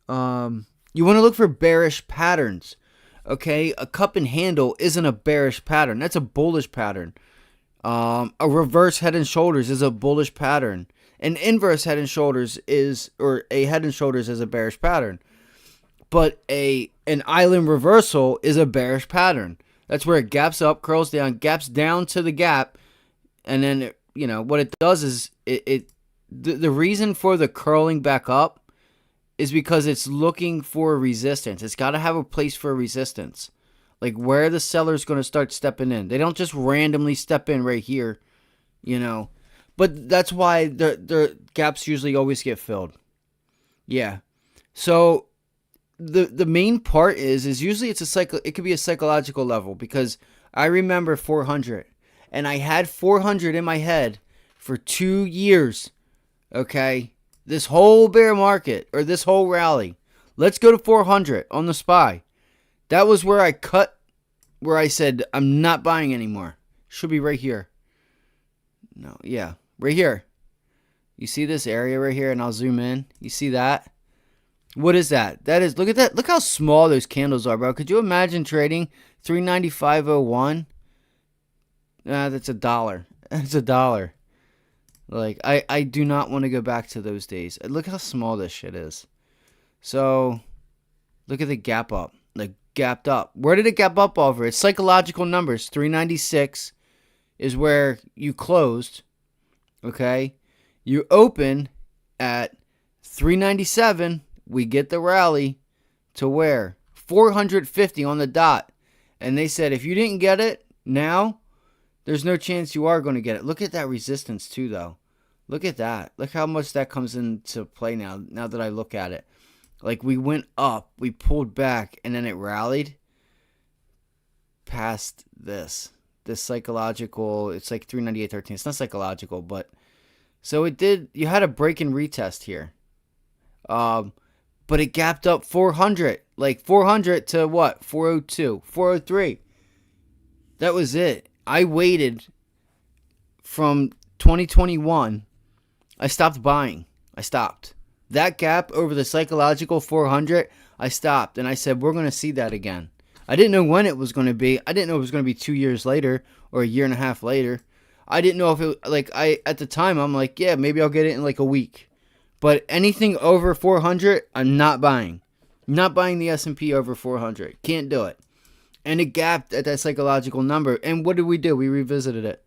You want to look for bearish patterns. Okay, a cup and handle isn't a bearish pattern. That's a bullish pattern. A reverse head and shoulders is a bullish pattern. An inverse head and shoulders or a head and shoulders is a bearish pattern. But an island reversal is a bearish pattern. That's where it gaps up, curls down, gaps down to the gap, and then what it does is the reason for the curling back up is because it's looking for resistance. It's got to have a place for resistance. Like where the seller's going to start stepping in. They don't just randomly step in right here, But that's why the gaps usually always get filled. Yeah. So the main part is usually it could be a psychological level, because I remember 400 and I had 400 in my head for 2 years. Okay? This whole bear market, or this whole rally. Let's go to 400 on the SPY. That was where I cut, where I said, I'm not buying anymore. Should be right here. No, yeah, right here. You see this area right here, and I'll zoom in. You see that? What is that? That is, look at that. Look how small those candles are, bro. Could you imagine trading 395.01? That's $1. That's $1. Like, I do not want to go back to those days. Look how small this shit is. So, look at the gap up. Like, gapped up. Where did it gap up over? It's psychological numbers. 396 is where you closed. Okay? You open at 397. We get the rally to where? 450 on the dot. And they said if you didn't get it now, there's no chance you are going to get it. Look at that resistance too, though. Look at that. Look how much that comes into play now that I look at it. Like, we went up, we pulled back, and then it rallied past this psychological. It's like 398.13. It's not psychological, but so it did. You had a break and retest here. But it gapped up 400. Like 400 to what? 402, 403. That was it. I waited from 2021. I stopped buying. I stopped. That gap over the psychological 400, I stopped. And I said, we're going to see that again. I didn't know when it was going to be. I didn't know it was going to be 2 years later or a year and a half later. I didn't know if it, like, at the time, I'm like, yeah, maybe I'll get it in like a week. But anything over 400, I'm not buying. Not buying the S&P over 400. Can't do it. And it gapped at that psychological number. And what did we do? We revisited it.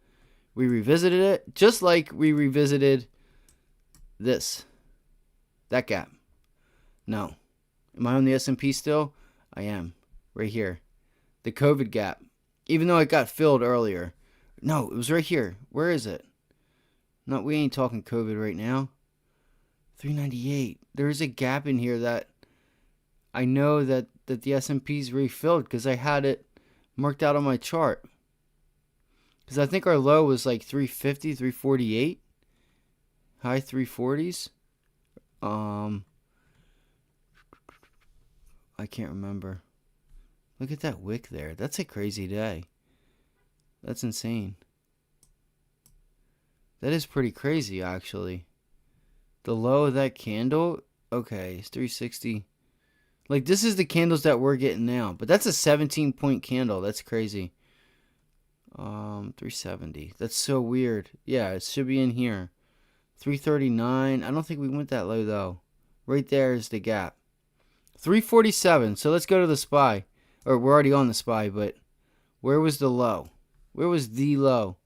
We revisited it just like we revisited this. That gap. No. Am I on the S&P still? I am. Right here. The COVID gap. Even though it got filled earlier. No, it was right here. Where is it? No, we ain't talking COVID right now. 398. There's a gap in here that I know that the S&P's refilled because I had it marked out on my chart. Because I think our low was like 350, 348. High 340s. I can't remember. Look at that wick there. That's a crazy day. That's insane. That is pretty crazy, actually. The low of that candle, okay, it's 360. Like, this is the candles that we're getting now. But that's a 17-point candle. That's crazy. 370. That's so weird. Yeah, it should be in here. 339. I don't think we went that low, though. Right there is the gap. 347. So let's go to the SPY. Or we're already on the SPY, but where was the low? Where was the low?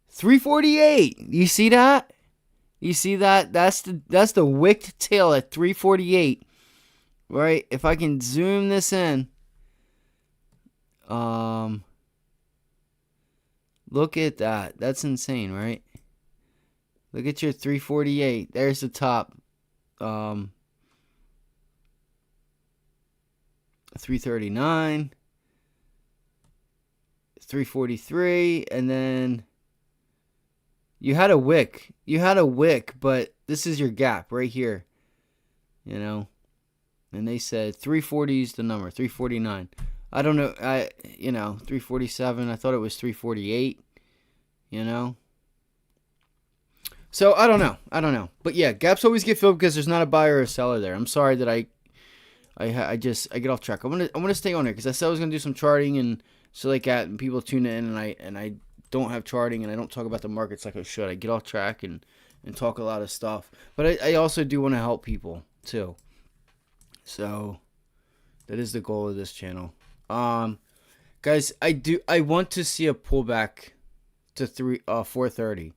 348. You see that? You see that? That's the wicked tail at 348. Right? If I can zoom this in. Look at that. That's insane, right? Look at your 348. There's the top. 339. 343. And then you had a wick. You had a wick, but this is your gap right here. You know? And they said 340 is the number. 349. I don't know. 347. I thought it was 348. You know? So, I don't know. But yeah, gaps always get filled because there's not a buyer or a seller there. I'm sorry that I get off track. I want to stay on here because I said I was going to do some charting and so like that, and people tune in, and I don't have charting and I don't talk about the markets like I should. I get off track and talk a lot of stuff. But I also do want to help people too. So that is the goal of this channel. Guys, I want to see a pullback to 430.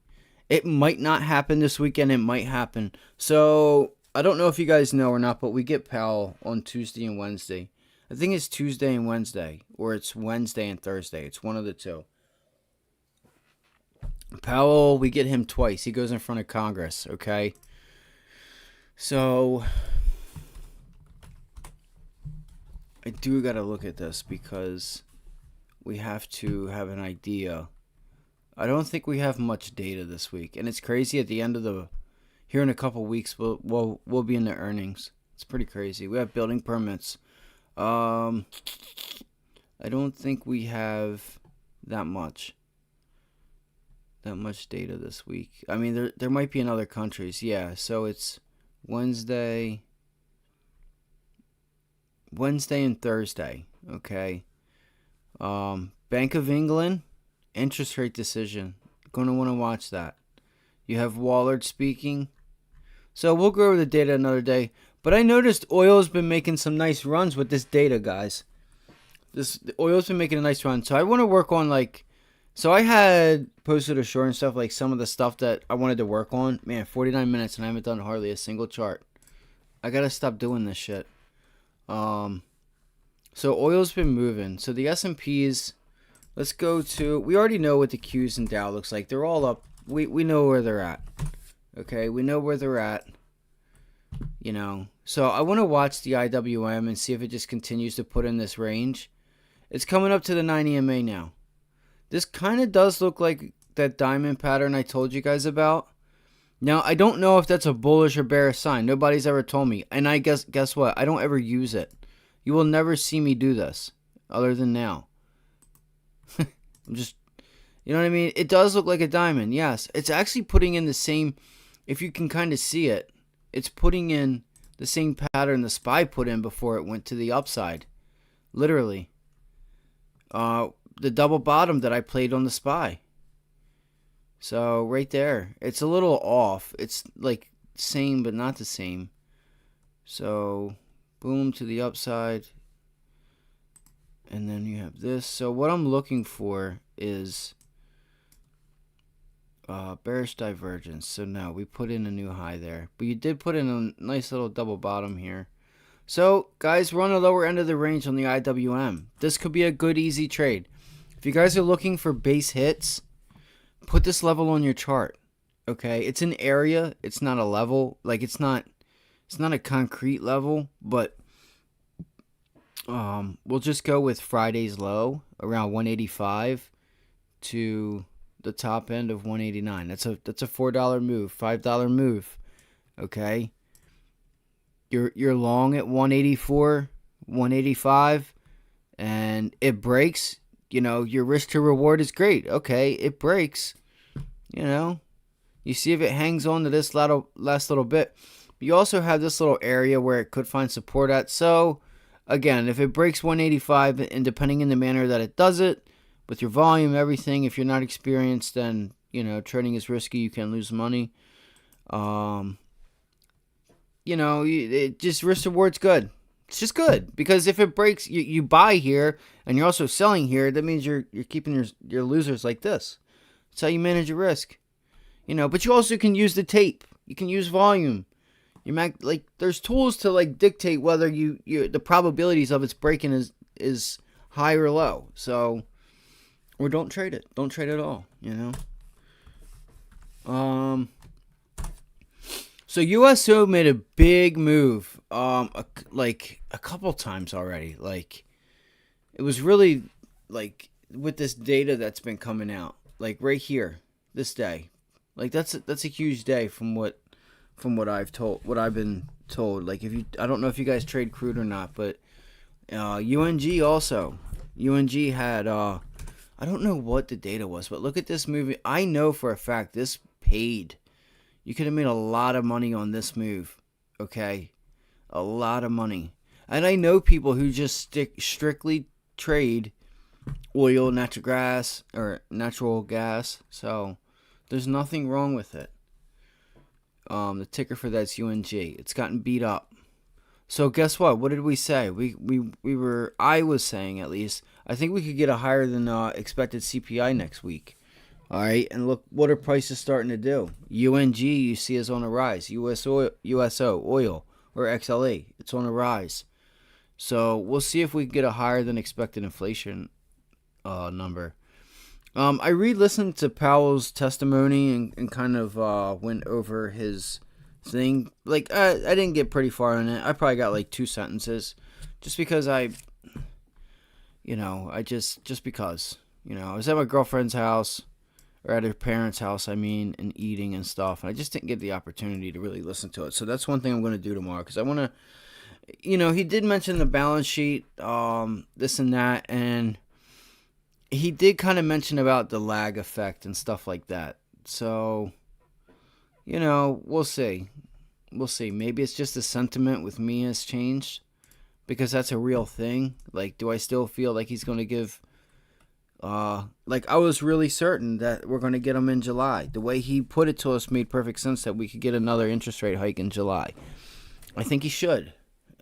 It might not happen this weekend. It might happen. So I don't know if you guys know or not, but we get Powell on Tuesday and Wednesday. I think it's Tuesday and Wednesday, or it's Wednesday and Thursday. It's one of the two. Powell, we get him twice. He goes in front of Congress, okay? So I do got to look at this because we have to have an idea. I don't think we have much data this week. And it's crazy at the end of here in a couple weeks, we'll be in the earnings. It's pretty crazy. We have building permits. I don't think we have that much data this week. I mean, there might be in other countries. Yeah, so it's Wednesday and Thursday, okay? Bank of England, interest rate decision. Going to want to watch that. You have Wallard speaking. So we'll go over the data another day. But I noticed oil's been making some nice runs with this data, guys. The oil's been making a nice run. So I want to work on like, so I had posted ashore and stuff, like some of the stuff that I wanted to work on. Man, 49 minutes and I haven't done hardly a single chart. I gotta stop doing this shit. So oil's been moving. So the S&Ps, let's go to, we already know what the Qs and Dow looks like. They're all up. We know where they're at. Okay, we know where they're at. You know, so I want to watch the IWM and see if it just continues to put in this range. It's coming up to the 9 EMA now. This kind of does look like that diamond pattern I told you guys about. Now, I don't know if that's a bullish or bearish sign. Nobody's ever told me. And I guess what? I don't ever use it. You will never see me do this other than now. I'm just, you know what I mean? It does look like a diamond. Yes. It's actually putting in the same, if you can kind of see it, it's putting in the same pattern the SPY put in before it went to the upside. Literally. The double bottom that I played on the SPY. So right there, it's a little off. It's like same but not the same. So boom to the upside. And then you have this. So what I'm looking for is bearish divergence. So now we put in a new high there. But you did put in a nice little double bottom here. So guys, we're on the lower end of the range on the IWM. This could be a good easy trade. If you guys are looking for base hits, put this level on your chart. Okay, it's an area, it's not a level. Like it's not a concrete level, but we'll just go with Friday's low around 185 to the top end of 189. That's a $4 move, $5 move. Okay, you're long at 184, 185, and it breaks. You know, your risk to reward is great. Okay, it breaks. You know, you see if it hangs on to this last little bit. You also have this little area where it could find support at. So, again, if it breaks 185, and depending in the manner that it does it, with your volume, everything, if you're not experienced, then, you know, trading is risky. You can lose money. You know, it just risk reward's good. It's just good because if it breaks, you buy here and you're also selling here. That means you're keeping your losers like this. That's how you manage your risk, you know. But you also can use the tape. You can use volume. Like there's tools to like dictate whether the probabilities of its breaking is high or low. So, or don't trade it. Don't trade at all. You know. So USO made a big move, like a couple times already. Like it was really like with this data that's been coming out, like right here, this day, like that's a huge day from what I've been told. Like I don't know if you guys trade crude or not, but UNG also, UNG had I don't know what the data was, but look at this movie. I know for a fact this paid. You could have made a lot of money on this move, okay? A lot of money. And I know people who just strictly trade oil, natural gas. So there's nothing wrong with it. The ticker for that's UNG. It's gotten beat up. So guess what? What did we say? I was saying at least, I think we could get a higher than expected CPI next week. All right, and look what are prices starting to do. UNG you see is on a rise. USO oil or XLE, it's on a rise. So we'll see if we can get a higher than expected inflation number. I re-listened to Powell's testimony and kind of went over his thing. Like I didn't get pretty far in it. I probably got like 2 sentences, just because because I was at my girlfriend's house. Or at her parents' house, and eating and stuff. And I just didn't get the opportunity to really listen to it. So that's one thing I'm going to do tomorrow. Because I want to, he did mention the balance sheet, this and that. And he did kind of mention about the lag effect and stuff like that. So, we'll see. We'll see. Maybe it's just the sentiment with me has changed. Because that's a real thing. Like, do I still feel like he's going to give Like I was really certain that we're going to get them in July. The way he put it to us made perfect sense that we could get another interest rate hike in July. I think he should.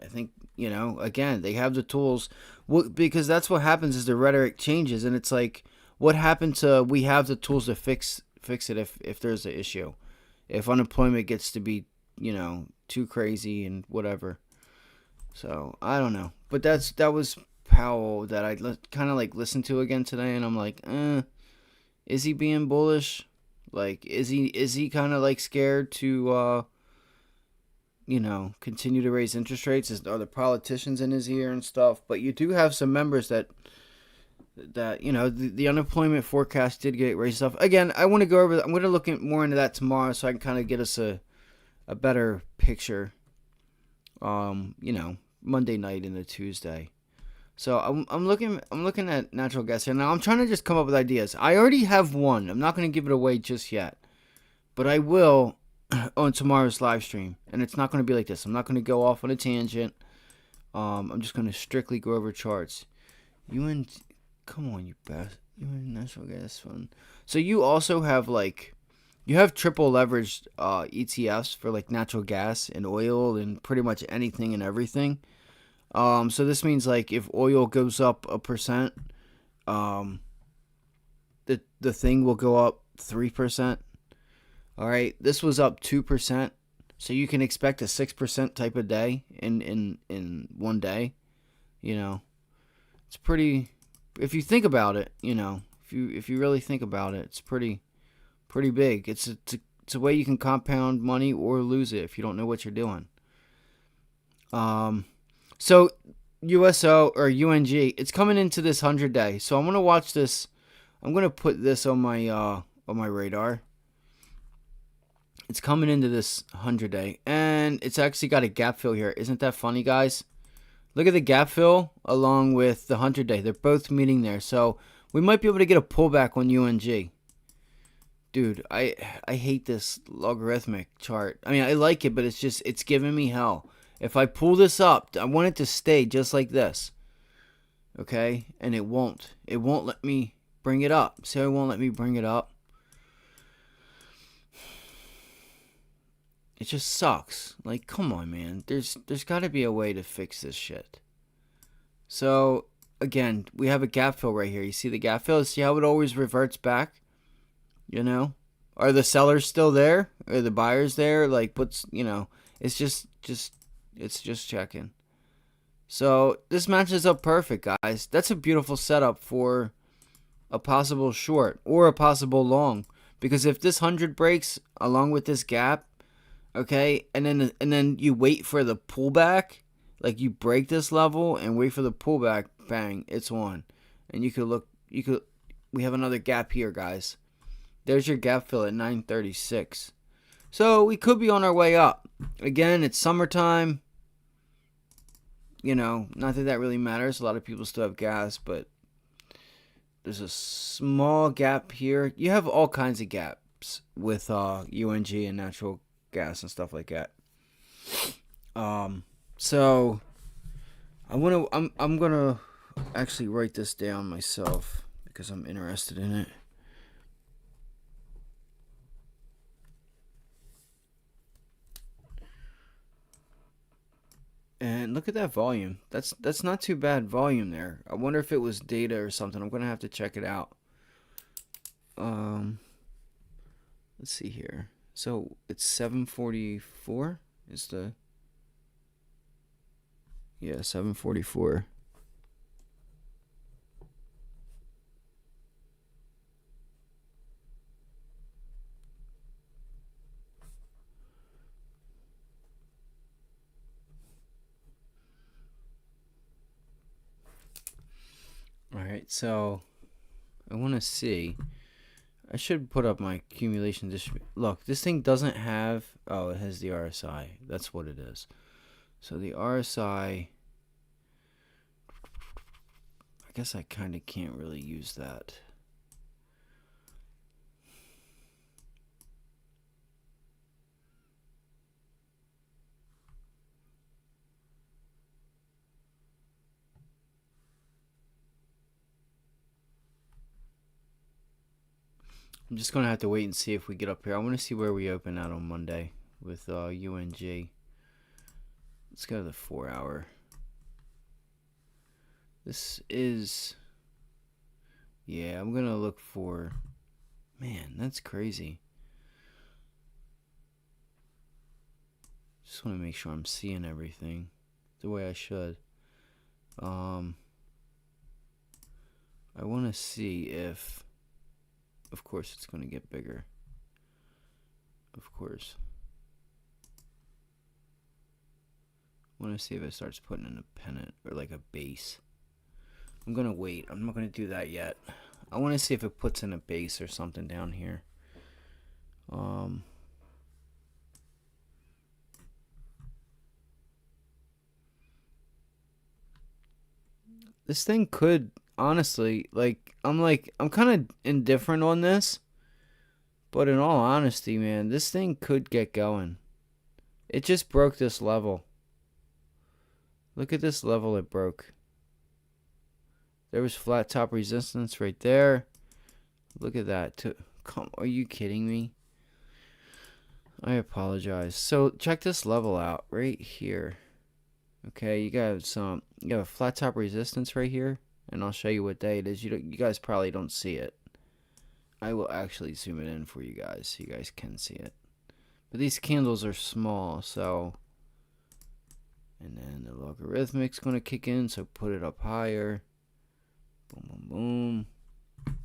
I think, again, they have the tools. Well, because that's what happens is the rhetoric changes, and it's like, what happened to we have the tools to fix it if there's an issue, if unemployment gets to be too crazy and whatever. So I don't know, but that was Powell that I kind of like listened to again today, and I'm like, is he being bullish? Like, is he kind of like scared to continue to raise interest rates? Are the politicians in his ear and stuff? But you do have some members that the unemployment forecast did get raised up. Again, I want to go over. I'm going to look more into that tomorrow, so I can kind of get us a better picture. Monday night into Tuesday. So I'm looking at natural gas here now. I'm trying to just come up with ideas. I already have one. I'm not going to give it away just yet, but I will on tomorrow's live stream, and it's not going to be like this. I'm not going to go off on a tangent. I'm just going to strictly go over charts. Come on, you best. You and natural gas fund. So you also have you have triple leveraged ETFs for like natural gas and oil and pretty much anything and everything. So this means like if oil goes up 1%, the thing will go up 3%. All right, this was up 2%, so you can expect a 6% type of day in one day. It's pretty. If you think about it, if you really think about it, it's pretty big. It's a way you can compound money or lose it if you don't know what you're doing. So USO or UNG, it's coming into this 100-day. So I'm gonna watch this. I'm gonna put this on my radar. It's coming into this 100-day, and it's actually got a gap fill here. Isn't that funny, guys? Look at the gap fill along with the 100-day. They're both meeting there, so we might be able to get a pullback on UNG. Dude, I hate this logarithmic chart. I mean, I like it, but it's giving me hell. If I pull this up, I want it to stay just like this. Okay? And it won't. It won't let me bring it up. See how it won't let me bring it up? It just sucks. Like, come on, man. There's got to be a way to fix this shit. So, again, we have a gap fill right here. You see the gap fill? See how it always reverts back? Are the sellers still there? Are the buyers there? Like, it's just checking. So this matches up perfect, guys. That's a beautiful setup for a possible short or a possible long. Because if this 100 breaks along with this gap, okay, and then you wait for the pullback, like you break this level and wait for the pullback, bang, it's on. And we have another gap here, guys. There's your gap fill at 936. So we could be on our way up. Again, it's summertime. Not that really matters. A lot of people still have gas, but there's a small gap here. You have all kinds of gaps with UNG and natural gas and stuff like that. So I'm gonna actually write this down myself because I'm interested in it. And look at that volume. That's not too bad volume there. I wonder if it was data or something. I'm gonna have to check it out. Let's see here. So it's 744 is the 744. All right, so I want to see. I should put up my accumulation distribution. Look, this thing doesn't have. Oh, it has the RSI. That's what it is. So the RSI. I guess I kind of can't really use that. I'm just gonna have to wait and see if we get up here. I want to see where we open out on Monday with UNG. Let's go to the 4 hour. This is, yeah, I'm gonna look for, man, that's crazy. Just want to make sure I'm seeing everything the way I should. I want to see if, of course, it's going to get bigger. Of course. I want to see if it starts putting in a pennant or like a base. I'm going to wait. I'm not going to do that yet. I want to see if it puts in a base or something down here. This thing could, honestly, I'm kind of indifferent on this. But in all honesty, man, this thing could get going. It just broke this level. Look at this level it broke. There was flat top resistance right there. Look at that. Come, are you kidding me? I apologize. So check this level out right here. Okay, you got a flat top resistance right here, and I'll show you what day it is. You guys probably don't see it. I will actually zoom it in for you guys so you guys can see it. But these candles are small, so, and then the logarithmic's going to kick in, so put it up higher. Boom, boom, boom.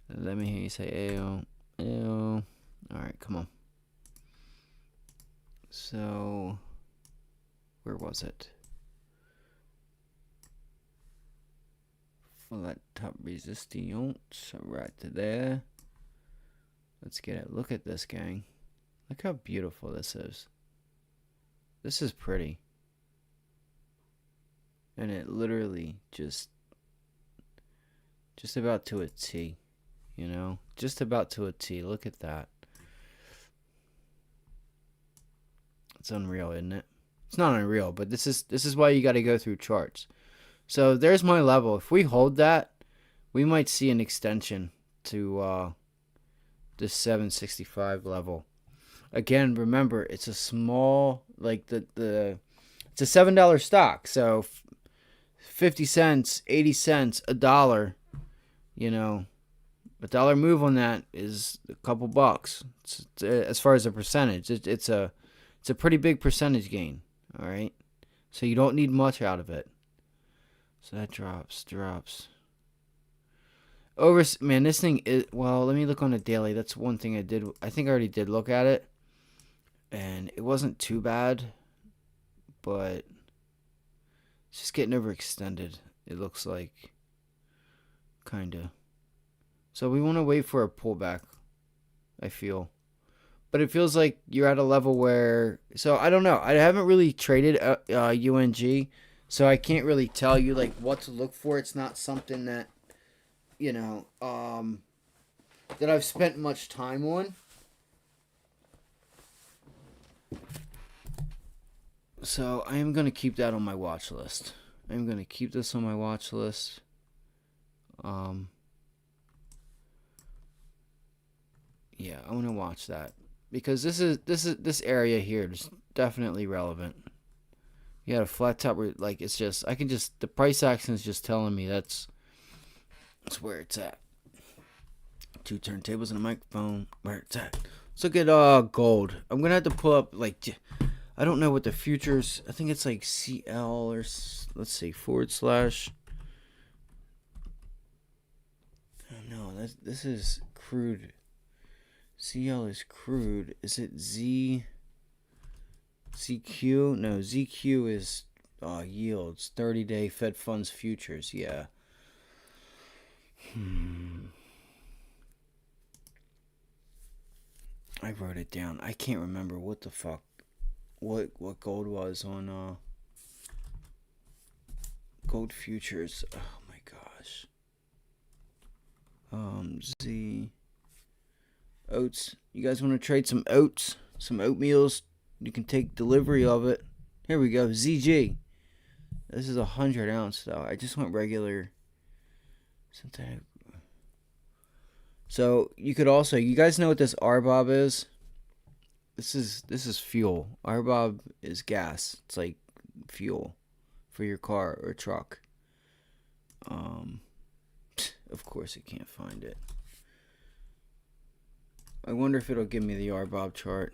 Let me hear you say ayo, ayo. Alright, come on. So, where was it? Flat top resistance, right to there. Let's get it. Look at this, gang. Look how beautiful this is. This is pretty. And it literally just about to a T, you know? Just about to a T. Look at that. It's unreal, isn't it? It's not unreal, but this is why you got to go through charts. So there's my level. If we hold that, we might see an extension to this 765 level. Again, remember, it's a small, like it's a $7 stock. So 50 cents, 80 cents, $1, you know, $1 move on that is a couple bucks. As far as a percentage, it's a pretty big percentage gain. All right, so you don't need much out of it. So that drops. Man, this thing is, well, let me look on the daily. That's one thing I did. I think I already did look at it, and it wasn't too bad, but it's just getting overextended. It looks like, kinda. So we want to wait for a pullback, I feel. But it feels like you're at a level where, so I don't know. I haven't really traded UNG, so I can't really tell you like what to look for. It's not something that, you know, that I've spent much time on. So I am going to keep that on my watch list. I'm going to keep this on my watch list. Yeah, I want to watch that. Because this area here is definitely relevant. You got a flat top, like it's just, the price action is just telling me that's where it's at. 2 turntables and a microphone, where it's at. Let's look at gold. I'm gonna have to pull up, like, I don't know what the futures, I think it's like CL or, let's see, / no, this is crude. CL is crude. Is it ZQ? No, ZQ is yields. 30-day Fed funds futures. Yeah. I wrote it down. I can't remember what the fuck, what gold was on gold futures. Oh my gosh. Z. Oats. You guys want to trade some oats? Some oatmeals? You can take delivery of it. Here we go. ZG. This is 100 ounce though. I just went regular synthetic. So you could also, you guys know what this RBOB is? This is fuel. RBOB is gas. It's like fuel for your car or truck. Of course it can't find it. I wonder if it'll give me the RBOB chart.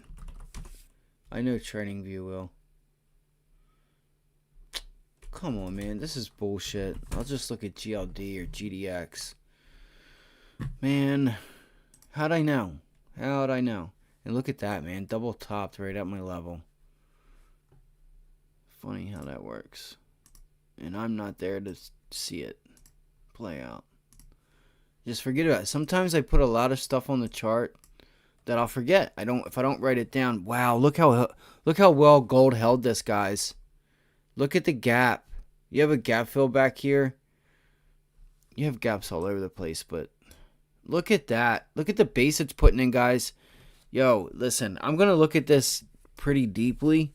I know TradingView will. Come on, man. This is bullshit. I'll just look at GLD or GDX. Man, how'd I know? How'd I know? And look at that, man. Double topped right at my level. Funny how that works. And I'm not there to see it play out. Just forget about it. Sometimes I put a lot of stuff on the chart that I'll forget. If I don't write it down. Wow, look how well gold held this, guys. Look at the gap. You have a gap fill back here. You have gaps all over the place, but look at that. Look at the base it's putting in, guys. Yo, listen, I'm going to look at this pretty deeply.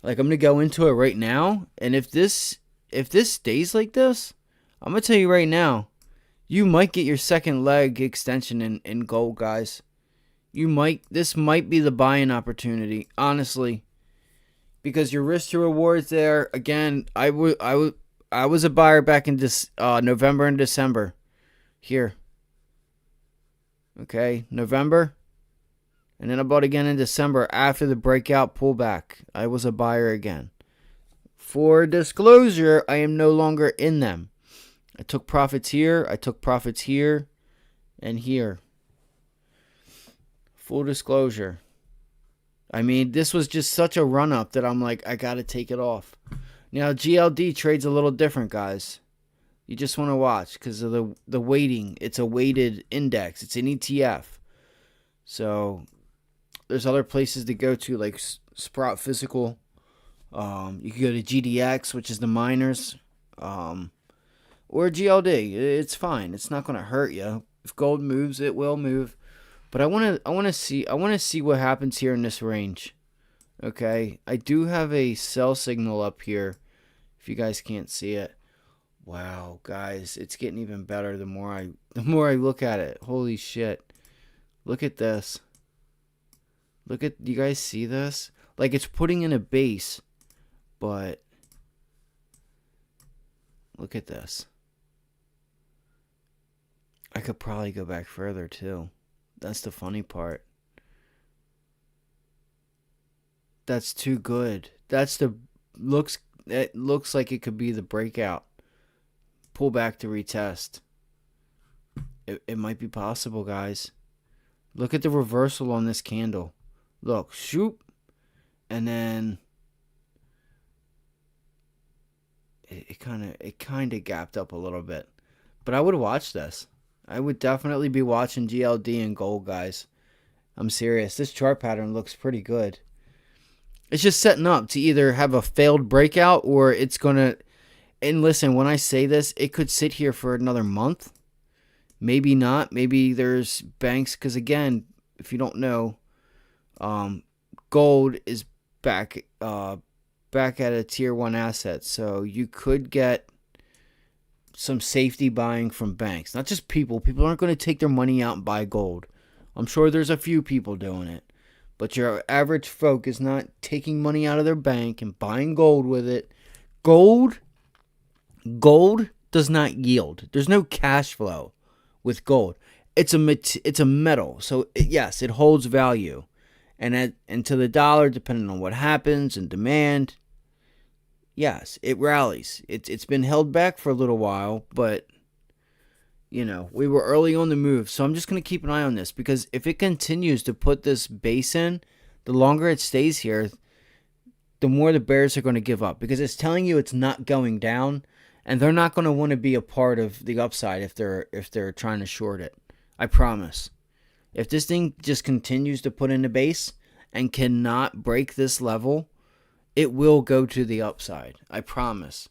Like, I'm going to go into it right now, and if this stays like this, I'm going to tell you right now, you might get your second leg extension in gold, guys. This might be the buying opportunity, honestly. Because your risk to rewards there, again, I was a buyer back in November and December. Here. Okay, November. And then I bought again in December after the breakout pullback. I was a buyer again. For disclosure, I am no longer in them. I took profits here. I took profits here and here. Full disclosure. I mean, this was just such a run-up that I'm like, I got to take it off. Now, GLD trades a little different, guys. You just want to watch because of the weighting. It's a weighted index. It's an ETF. So, there's other places to go to, like Sprout Physical. You can go to GDX, which is the miners. Or GLD. It's fine. It's not going to hurt you. If gold moves, it will move. But I want to see what happens here in this range. Okay? I do have a sell signal up here if you guys can't see it. Wow, guys, it's getting even better the more I look at it. Holy shit. Look at this. You guys see this? Like, it's putting in a base, but look at this. I could probably go back further too. That's the funny part. That's too good. It looks like it could be the breakout. Pull back to retest. It might be possible, guys. Look at the reversal on this candle. Look, shoot. And then it kind of gapped up a little bit. But I would watch this. I would definitely be watching GLD and gold, guys. I'm serious. This chart pattern looks pretty good. It's just setting up to either have a failed breakout or it's going to... And listen, when I say this, it could sit here for another month. Maybe not. Maybe there's banks. Because again, if you don't know, gold is back at a tier 1 asset. So you could get some safety buying from banks. Not just people. People aren't going to take their money out and buy gold. I'm sure there's a few people doing it. But your average folk is not taking money out of their bank and buying gold with it. Gold does not yield. There's no cash flow with gold. It's a metal. So yes, it holds value. And to the dollar, depending on what happens and demand, yes, it rallies. It's been held back for a little while, but you know, we were early on the move. So I'm just going to keep an eye on this because if it continues to put this base in, the longer it stays here, the more the bears are going to give up because it's telling you it's not going down and they're not going to want to be a part of the upside if they're trying to short it. I promise. If this thing just continues to put in the base and cannot break this level, it will go to the upside. I promise.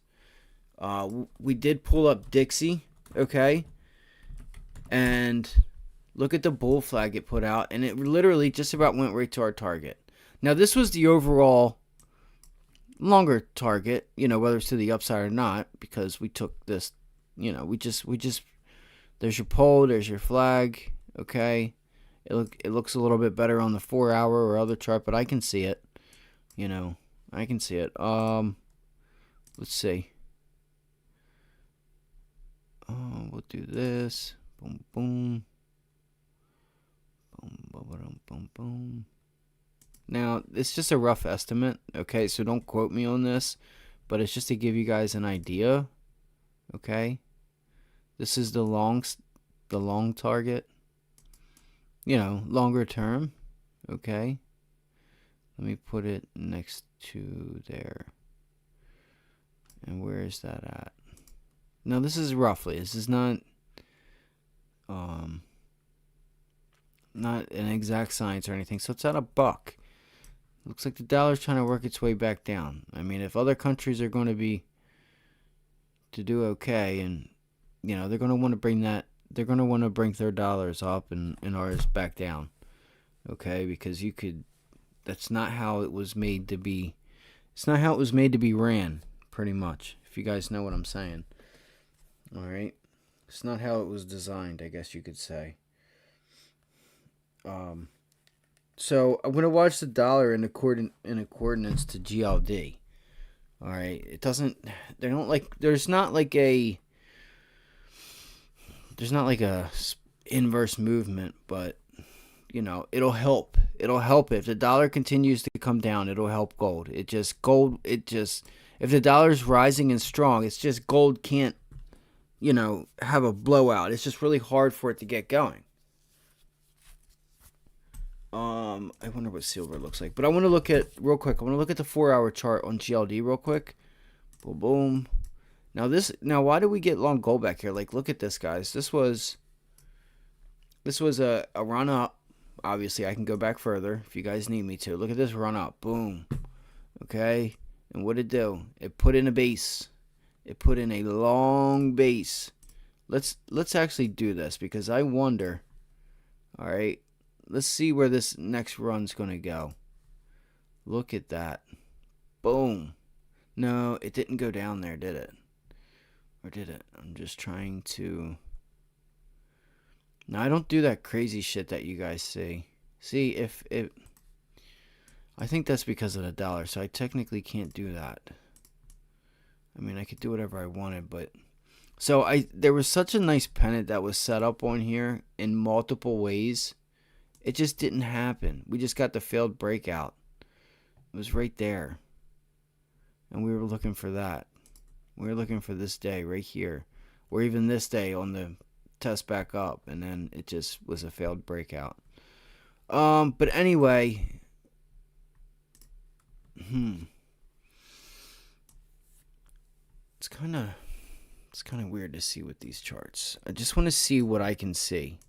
We did pull up Dixie, okay? And look at the bull flag it put out, and it literally just about went right to our target. Now, this was the overall longer target, you know, whether it's to the upside or not, because we took this, you know, we just There's your pole. There's your flag. Okay. It looks a little bit better on the 4-hour or other chart, but I can see it. You know, I can see it. Let's see. We'll do this. Boom, boom. Boom, boom, boom, boom. Now, it's just a rough estimate, okay? So don't quote me on this, but it's just to give you guys an idea, okay? This is the long target, you know, longer term, okay? Let me put it next to there. And where is that at? Now, this is roughly. This is not an exact science or anything. So it's at $1. Looks like the dollar's trying to work its way back down. I mean, if other countries are going to do okay, and you know they're going to want to bring their dollars up and ours back down, okay? Because that's not how it was made to be. It's not how it was made to be ran, pretty much. If you guys know what I'm saying, all right. It's not how it was designed, I guess you could say. So I'm gonna watch the dollar in accordance to GLD. All right, it doesn't. They don't like. There's not like a inverse movement, but you know it'll help. It'll help if the dollar continues to come down. It'll help gold. If the dollar's rising and strong, it's just gold can't, you know, have a blowout. It's just really hard for it to get going. I wonder what silver looks like. But I want to look at, real quick, I want to look at the 4-hour chart on GLD real quick. Boom, boom. Now why do we get long gold back here? Like, look at this, guys. This was a run up. Obviously, I can go back further if you guys need me to. Look at this run up. Boom. Okay. And what did it do? It put in a base. It put in a long base. Let's actually do this because I wonder. All right. Let's see where this next run's going to go. Look at that. Boom. No, it didn't go down there, did it? Or did it? I'm just trying to... Now, I don't do that crazy shit that you guys see. See, if it... I think that's because of the dollar, so I technically can't do that. I mean, I could do whatever I wanted, but... So, there was such a nice pennant that was set up on here in multiple ways. It just didn't happen. We just got the failed breakout. It was right there. And we were looking for that. We were looking for this day right here. Or even this day on the test back up. And then it just was a failed breakout. But anyway. It's kind of weird to see with these charts. I just want to see what I can see.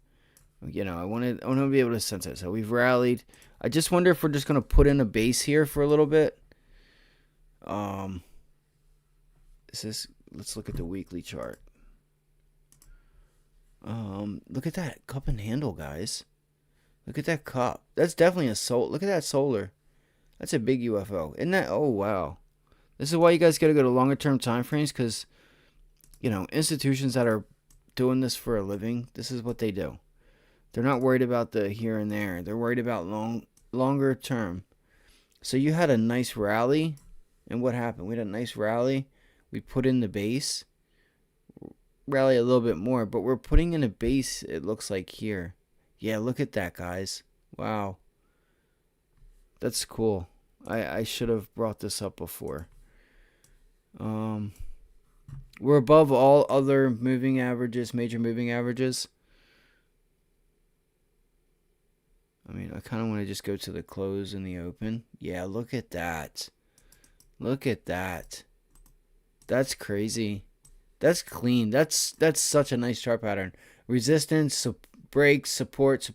You know, I want to be able to sense it. So we've rallied. I just wonder if we're just going to put in a base here for a little bit. Let's look at the weekly chart. Look at that cup and handle, guys. Look at that cup. That's definitely a soul. Look at that solar. That's a big UFO. Isn't that? Oh, wow. This is why you guys got to go to longer term time frames because, you know, institutions that are doing this for a living, this is what they do. They're not worried about the here and there. They're worried about longer term. So you had a nice rally. And what happened? We had a nice rally. We put in the base. Rally a little bit more. But we're putting in a base, it looks like here. Yeah, look at that, guys. Wow. That's cool. I should have brought this up before. We're above all other moving averages, major moving averages. I mean, I kind of want to just go to the close and the open. Yeah, look at that. Look at that. That's crazy. That's clean. That's such a nice chart pattern. Resistance, breaks, support.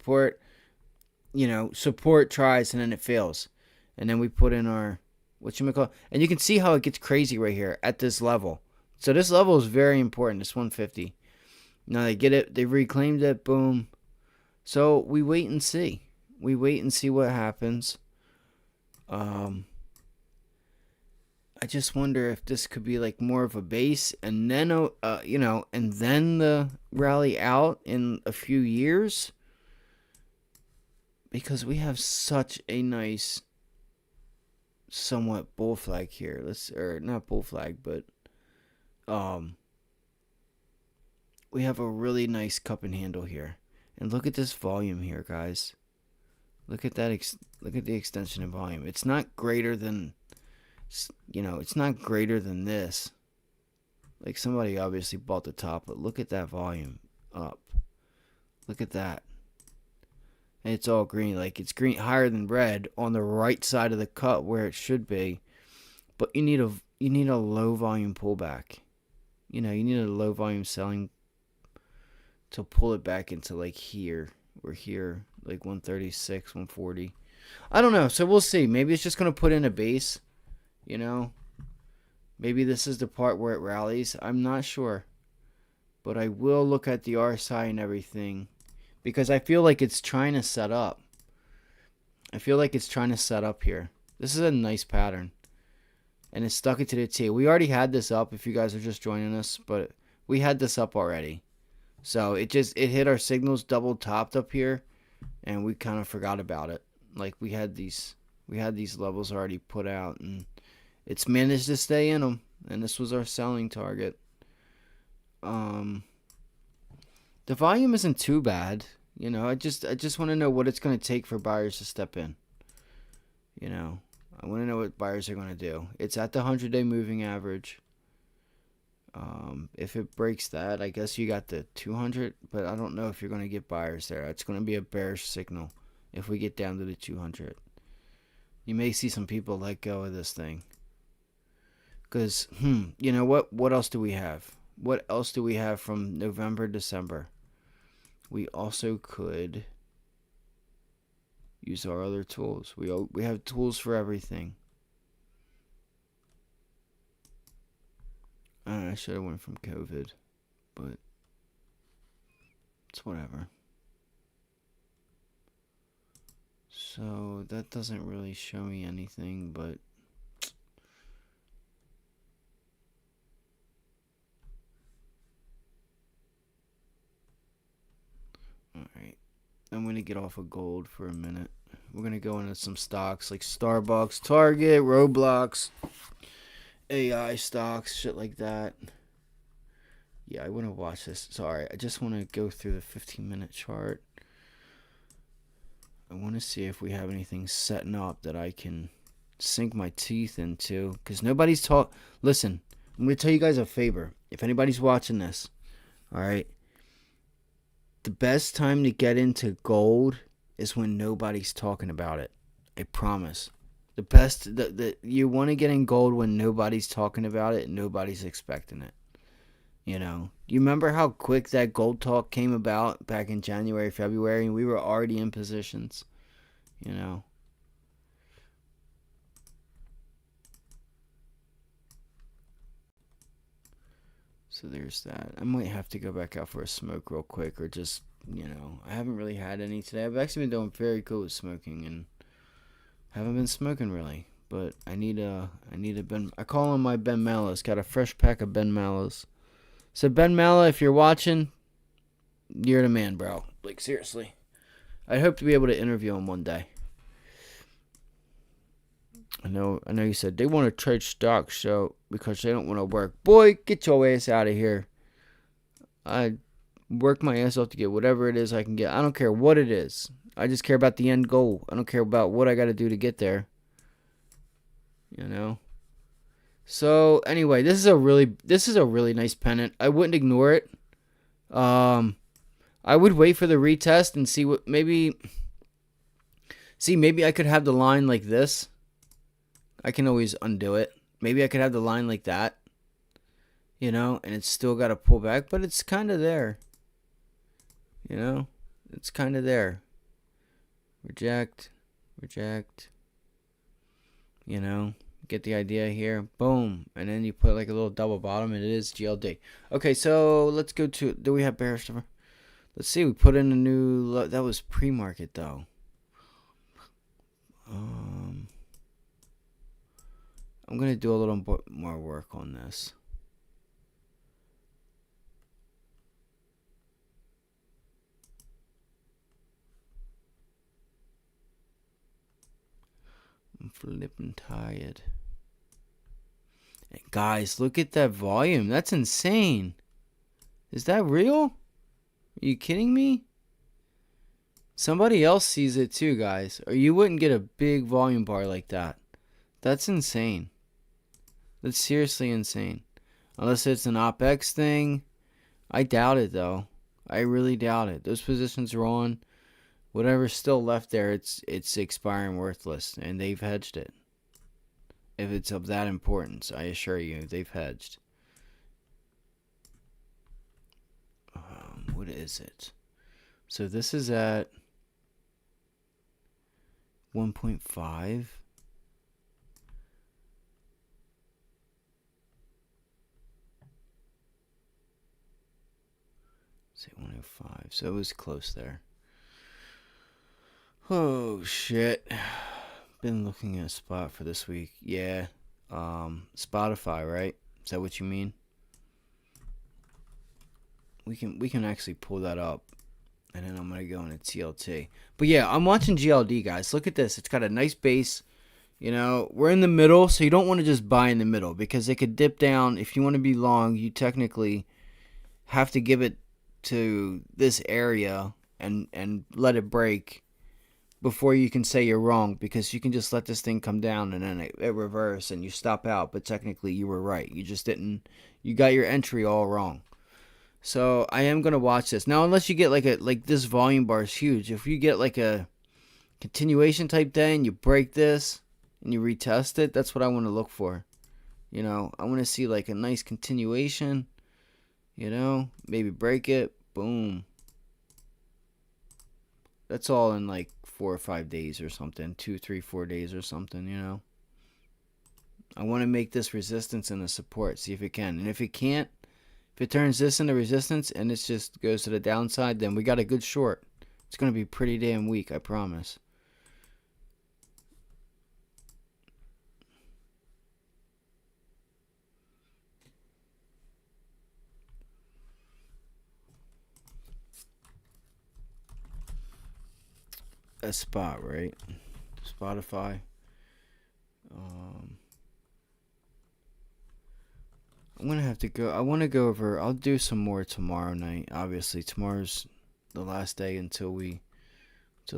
You know, support tries and then it fails. And then we put in our, whatchamacallit. And you can see how it gets crazy right here at this level. So this level is very important. This 150. Now they get it. They reclaimed it. Boom. So we wait and see. We wait and see what happens. I I just wonder if this could be like more of a base, and then and then the rally out in a few years, because we have such a nice, somewhat bull flag here. Or not bull flag, but we have a really nice cup and handle here, and look at this volume here, guys. Look at that. Look at the extension in volume. It's not greater than. It's not greater than this. Like, somebody obviously bought the top, but look at that volume up. Look at that. And it's all green. Like, it's green higher than red on the right side of the cut where it should be. But you need a low volume pullback. You need a low volume selling to pull it back into like here or here, like 136, 140. I don't know. So we'll see. Maybe it's just going to put in a base. Maybe this is the part where it rallies. I'm not sure. But I will look at the RSI and everything, because I feel like it's trying to set up. I feel like it's trying to set up here. This is a nice pattern. And it's stuck into the T. We already had this up if you guys are just joining us, but we had this up already. So it hit our signals, double topped up here, and we kind of forgot about it. Like, we had these levels already put out, and it's managed to stay in them, and this was our selling target. The volume isn't too bad, I just want to know what it's going to take for buyers to step in. I want to know what buyers are going to do. It's at the 100-day moving average. If it breaks that, I guess you got the 200, but I don't know if you're going to get buyers there. It's going to be a bearish signal if we get down to the 200. You may see some people let go of this thing. Because, you know what? What else do we have? What else do we have from November, December? We also could use our other tools. We have tools for everything. I should have went from COVID, but it's whatever. So that doesn't really show me anything, but alright. I'm going to get off of gold for a minute. We're going to go into some stocks like Starbucks, Target, Roblox, AI stocks, shit like that. Yeah, I want to watch this. Sorry, I just want to go through the 15-minute chart. I want to see if we have anything setting up that I can sink my teeth into. Because nobody's Listen, I'm going to tell you guys a favor. If anybody's watching this, alright, the best time to get into gold is when nobody's talking about it. I promise. The best, you want to get in gold when nobody's talking about it and nobody's expecting it. You remember how quick that gold talk came about back in January, February, and we were already in positions. So there's that. I might have to go back out for a smoke real quick, or just, I haven't really had any today. I've actually been doing very good with smoking, and haven't been smoking really. But I need a Ben. I call him my Ben Mallows. Got a fresh pack of Ben Mallows. So Ben Mallow, if you're watching, you're the man, bro. Like, seriously. I hope to be able to interview him one day. I know you said they want to trade stocks so because they don't want to work. Boy, get your ass out of here. I work my ass off to get whatever it is I can get. I don't care what it is. I just care about the end goal. I don't care about what I got to do to get there. So anyway, this is a really nice pennant. I wouldn't ignore it. I would wait for the retest and see what maybe I could have the line like this. I can always undo it. Maybe I could have the line like that. And it's still got to pull back, but it's kind of there. It's kind of there. Reject. Get the idea here. Boom. And then you put like a little double bottom, and it is GLD. Okay, so let's go to, do we have bearish? Let's see, we put in a new, that was pre-market though. I'm going to do a little bit more work on this. I'm flipping tired. Guys, look at that volume. That's insane. Is that real? Are you kidding me? Somebody else sees it too, guys. Or you wouldn't get a big volume bar like that. That's insane. That's seriously insane. Unless it's an OpEx thing. I doubt it, though. I really doubt it. Those positions are on. Whatever's still left there, it's expiring worthless. And they've hedged it. If it's of that importance, I assure you, they've hedged. What is it? So this is at 1.5. Say 105. So it was close there. Oh shit. Been looking at a spot for this week. Yeah. Spotify, right? Is that what you mean? We can actually pull that up. And then I'm going to go into TLT. But yeah, I'm watching GLD, guys. Look at this. It's got a nice base. You know, we're in the middle, so you don't want to just buy in the middle because it could dip down. If you want to be long, you technically have to give it to this area and let it break before you can say you're wrong, because you can just let this thing come down and then it reverse and you stop out. But technically, you were right. You just didn't. You got your entry all wrong. So I am gonna watch this now, unless you get like this volume bar is huge. If you get like a continuation type day and you break this and you retest it, that's what I want to look for. You know, I want to see like a nice continuation. You know, maybe break it, boom. That's all in like 4 or 5 days or something, 2, 3, 4 days or something. You know, I want to make this resistance and a support. See if it can, and if it can't. If it turns this into resistance and it just goes to the downside, then we got a good short. It's going to be pretty damn weak, I promise. A spot, right? Spotify. I'm gonna have to go. I want to go over. I'll do some more tomorrow night. Obviously, tomorrow's the last day until the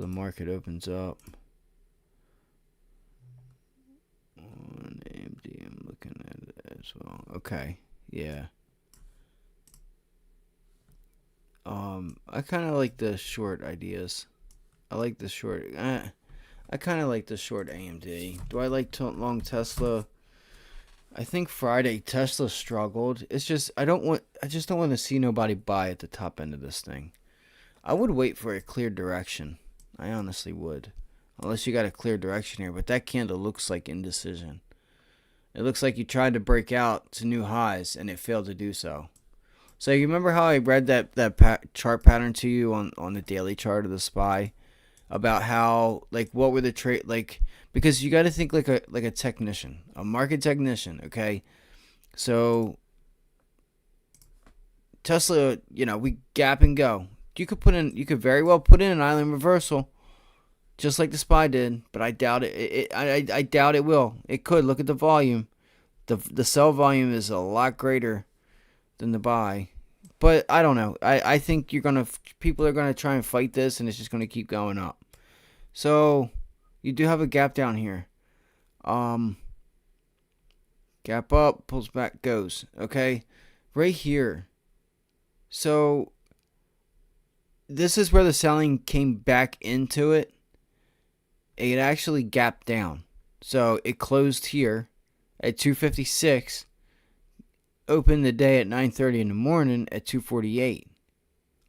market opens up. On AMD, I'm looking at it as well. Okay, yeah. I kind of like the short ideas. I like the short. I kind of like the short AMD. Do I like long Tesla? I think Friday Tesla struggled. It's just I just don't want to see nobody buy at the top end of this thing. I would wait for a clear direction. I honestly would. Unless you got a clear direction here, but that candle looks like indecision. It looks like you tried to break out to new highs and it failed to do so. So you remember how I read that chart pattern to you on the daily chart of the SPY about how like what were the trade like, because you got to think like a technician, a market technician, okay? So Tesla, you know, we gap and go. You could very well put in an island reversal, just like the SPY did, but I doubt it. I doubt it will. It could. Look at the volume. The sell volume is a lot greater than the buy. But I don't know. I think people are gonna try and fight this, and it's just gonna keep going up. So you do have a gap down here. Gap up, pulls back, goes. Okay, right here. So this is where the selling came back into it. It actually gapped down. So it closed here at 256. Opened the day at 9:30 in the morning at 248.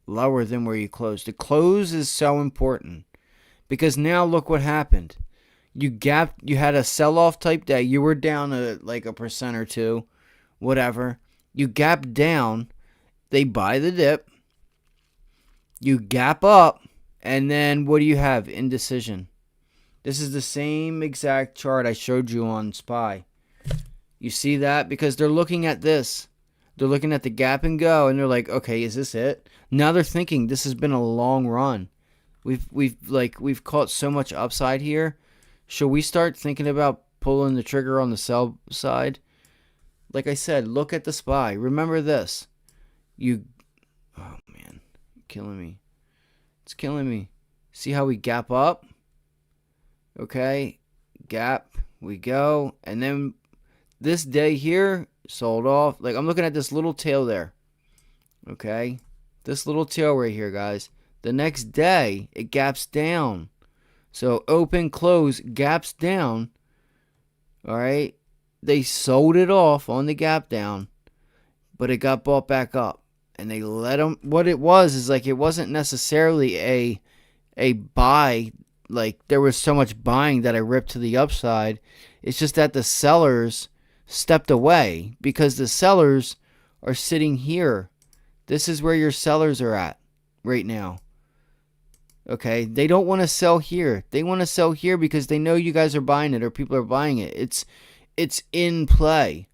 Lower than where you closed. The close is so important. Because now look what happened. You had a sell-off type day. You were down like a percent or two. Whatever. You gap down. They buy the dip. You gap up. And then what do you have? Indecision. This is the same exact chart I showed you on SPY. You see that? Because they're looking at this. They're looking at the gap and go, and they're like, okay, is this it? Now they're thinking this has been a long run. We've caught so much upside here. Should we start thinking about pulling the trigger on the sell side? Like I said, look at the SPY. Remember this. Oh man, killing me. It's killing me. See how we gap up? Okay, gap, we go, and then this day here sold off. Like, I'm looking at this little tail there. Okay, this little tail right here, guys. The next day it gaps down. So open, close, gaps down. All right, they sold it off on the gap down, but it got bought back up, and they let them. What it was is like, it wasn't necessarily a buy. Like, there was so much buying that I ripped to the upside. It's just that the sellers stepped away, because the sellers are sitting here. This is where your sellers are at right now. Okay, they don't want to sell here. They want to sell here because they know you guys are buying it, or people are buying it. It's in play.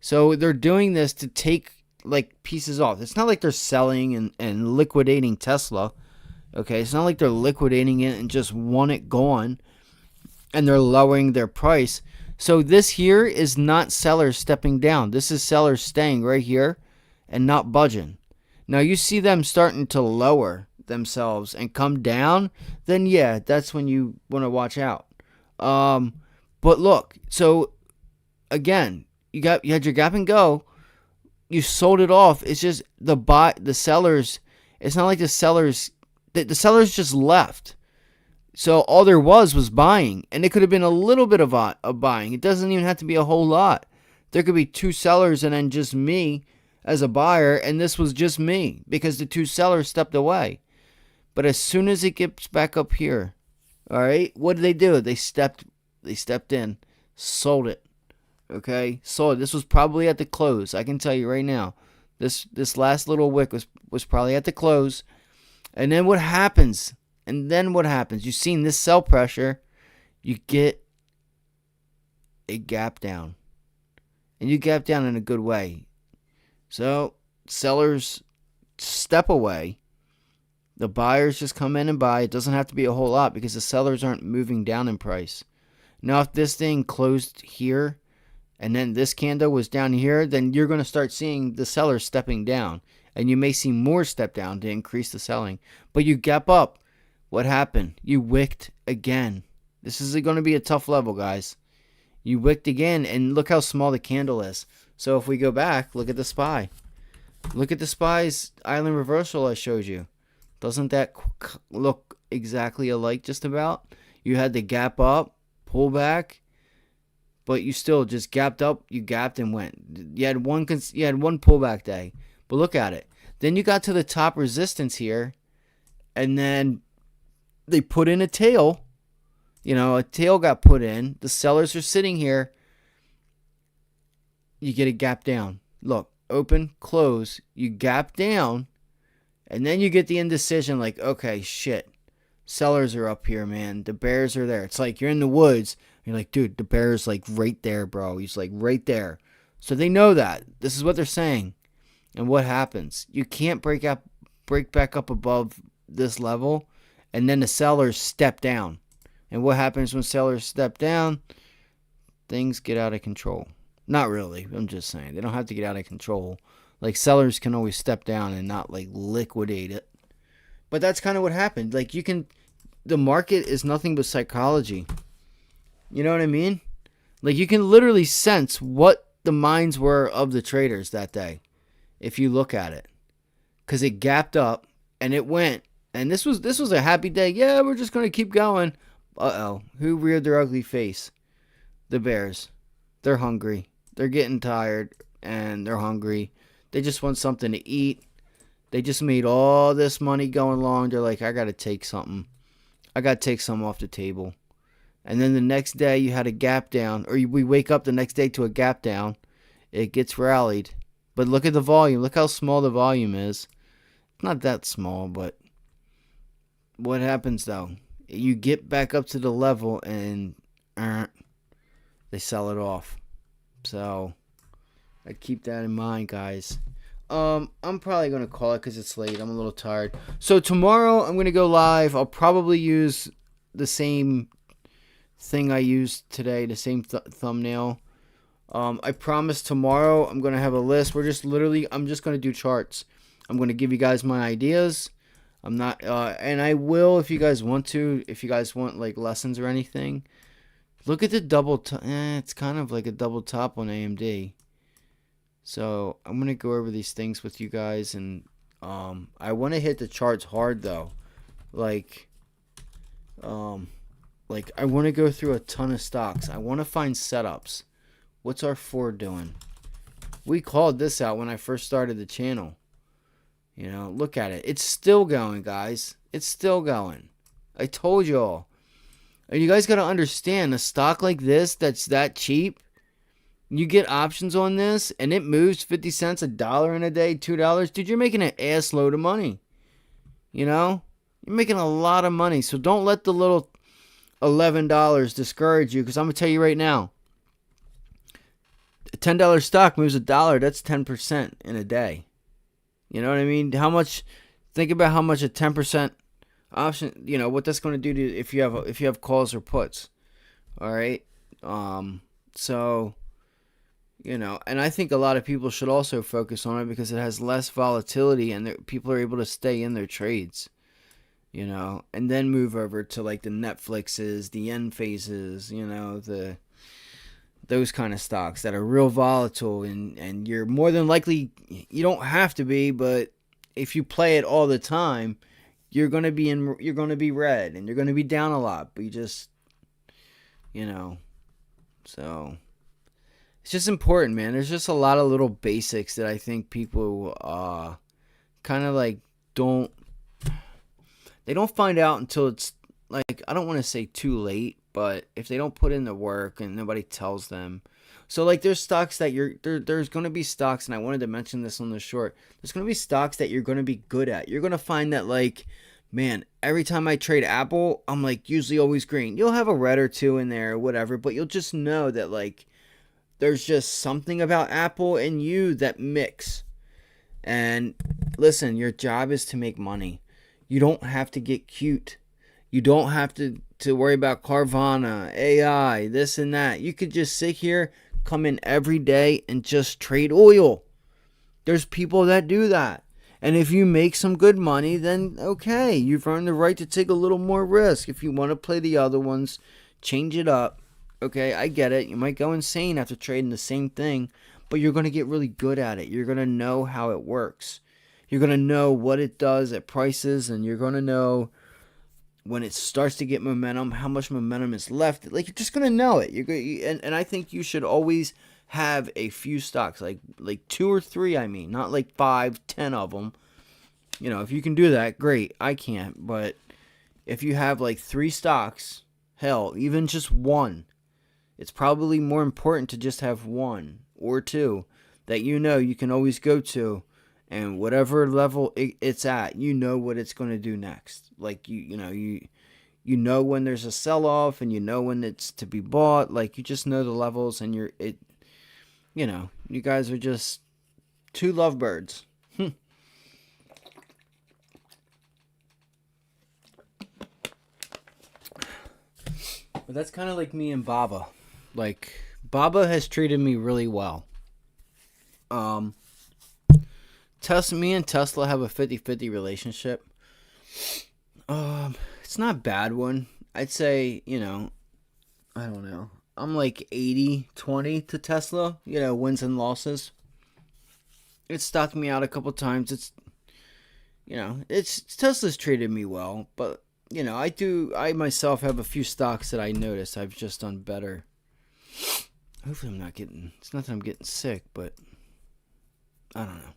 So they're doing this to take like pieces off. It's not like they're selling and liquidating Tesla. Okay, it's not like they're liquidating it and just want it gone, and they're lowering their price. So this here is not sellers stepping down. This is sellers staying right here and not budging. Now you see them starting to lower themselves and come down, then yeah, that's when you want to watch out. But look, so again, you had your gap and go. You sold it off. It's just the sellers. It's not like the sellers just left. So all there was buying, and it could have been a little bit of buying. It doesn't even have to be a whole lot. There could be two sellers and then just me as a buyer, and this was just me because the two sellers stepped away. But as soon as it gets back up here, all right, what did they do? They stepped in, sold it. Okay, sold it. This was probably at the close. I can tell you right now, this last little wick was probably at the close. And then what happens? You've seen this sell pressure. You get a gap down. And you gap down in a good way. So sellers step away. The buyers just come in and buy. It doesn't have to be a whole lot because the sellers aren't moving down in price. Now, if this thing closed here and then this candle was down here, then you're going to start seeing the sellers stepping down. And you may see more step down to increase the selling. But you gap up. What happened? You wicked again. This is going to be a tough level, guys. You wicked again, and look how small the candle is. So if we go back, look at the SPY. Look at the SPY's island reversal I showed you. Doesn't that look exactly alike just about? You had the gap up, pull back, but you still just gapped up. You gapped and went. You had one pullback day. But look at it. Then you got to the top resistance here, and then they put in a tail. A tail got put in. The sellers are sitting here. You get a gap down. Look, open, close. You gap down, and then you get the indecision like, okay, shit. Sellers are up here, man. The bears are there. It's like you're in the woods. You're like, dude, the bear's like right there, bro. He's like right there. So they know that. This is what they're saying. And what happens? You can't break back up above this level, and then the sellers step down. And what happens when sellers step down? Things get out of control. Not really. I'm just saying. They don't have to get out of control. Like, sellers can always step down and not, like, liquidate it. But that's kind of what happened. Like, the market is nothing but psychology. You know what I mean? Like, you can literally sense what the minds were of the traders that day, if you look at it. Because it gapped up, and it went. And this was a happy day. Yeah, we're just going to keep going. Uh-oh. Who reared their ugly face? The bears. They're hungry. They're getting tired, and they're hungry. They just want something to eat. They just made all this money going long. They're like, I got to take something. I got to take something off the table. And then the next day you had a gap down, or we wake up the next day to a gap down. It gets rallied. But look at the volume. Look how small the volume is. It's not that small, but what happens though? You get back up to the level and they sell it off. So I keep that in mind, guys. I'm probably gonna call it because it's late. I'm a little tired. So tomorrow I'm gonna go live. I'll probably use the same thing I used today, the same thumbnail. I promise tomorrow I'm gonna have a list. I'm just gonna do charts. I'm gonna give you guys my ideas. I'm not, and I will if you guys want to. If you guys want like lessons or anything, look at the double. It's kind of like a double top on AMD. So I'm going to go over these things with you guys, and I want to hit the charts hard though. Like I want to go through a ton of stocks. I want to find setups. What's our Ford doing? We called this out when I first started the channel. You know, look at it. It's still going, guys. It's still going. I told you all. And you guys got to understand, a stock like this that's that cheap, you get options on this, and it moves 50 cents, $1 in a day, $2. Dude, you're making an ass load of money. You know? You're making a lot of money. So don't let the little $11 discourage you, because I'm going to tell you right now, a $10 stock moves $1. That's 10% in a day. You know what I mean? Think about how much a 10% option, you know, what that's going to do to if you have calls or puts. All right? So... You know, and I think a lot of people should also focus on it because it has less volatility and people are able to stay in their trades, you know, and then move over to like the Netflixes, the Enphases, you know, those kind of stocks that are real volatile, and you're more than likely, you don't have to be, but if you play it all the time, you're going to be red and you're going to be down a lot, but you just, you know, so... It's just important, man. There's just a lot of little basics that I think people kind of like don't find out until it's like, I don't want to say too late, but if they don't put in the work and nobody tells them. So like there's stocks that there's going to be stocks, and I wanted to mention this on the short. There's going to be stocks that you're going to be good at. You're going to find that like, man, every time I trade Apple, I'm like usually always green. You'll have a red or two in there or whatever, but you'll just know that like there's just something about Apple and you that mix. And listen, your job is to make money. You don't have to get cute. You don't have to worry about Carvana, AI, this and that. You could just sit here, come in every day and just trade oil. There's people that do that. And if you make some good money, then okay, you've earned the right to take a little more risk. If you want to play the other ones, change it up. Okay, I get it. You might go insane after trading the same thing, but you're going to get really good at it. You're going to know how it works. You're going to know what it does at prices, and you're going to know when it starts to get momentum, how much momentum is left. Like, you're just going to know it. And I think you should always have a few stocks, like 2 or 3, I mean, not like 5, 10 of them. You know, if you can do that, great. I can't, but if you have like 3 stocks, hell, even just one, it's probably more important to just have 1 or 2 that you know you can always go to, and whatever level it's at, you know what it's going to do next. Like you know when there's a sell-off, and you know when it's to be bought. Like you just know the levels, and you guys are just 2 lovebirds. But that's kind of like me and Baba. Like, Baba has treated me really well. Me and Tesla have a 50-50 relationship. It's not a bad one. I'd say, I don't know. I'm like 80-20 to Tesla, wins and losses. It's stocked me out a couple times. Tesla's treated me well, but, I myself have a few stocks that I notice I've just done better. Hopefully it's not that I'm getting sick, but I don't know.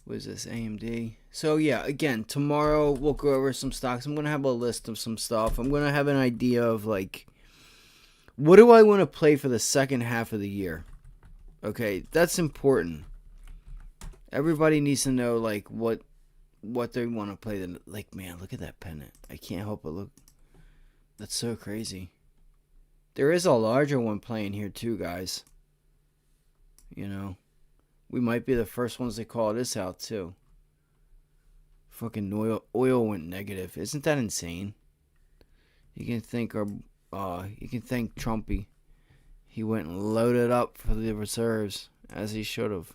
What is this, AMD? So yeah, again, tomorrow we'll go over some stocks. I'm going to have a list of some stuff. I'm going to have an idea of like, what do I want to play for the second half of the year? Okay, that's important. Everybody needs to know like what they want to play. Like, man, look at that pennant. I can't help but look. That's so crazy. There is a larger one playing here too, guys. You know, we might be the first ones to call this out too. Fucking oil went negative. Isn't that insane? You can thank Trumpy. He went and loaded up for the reserves as he should have.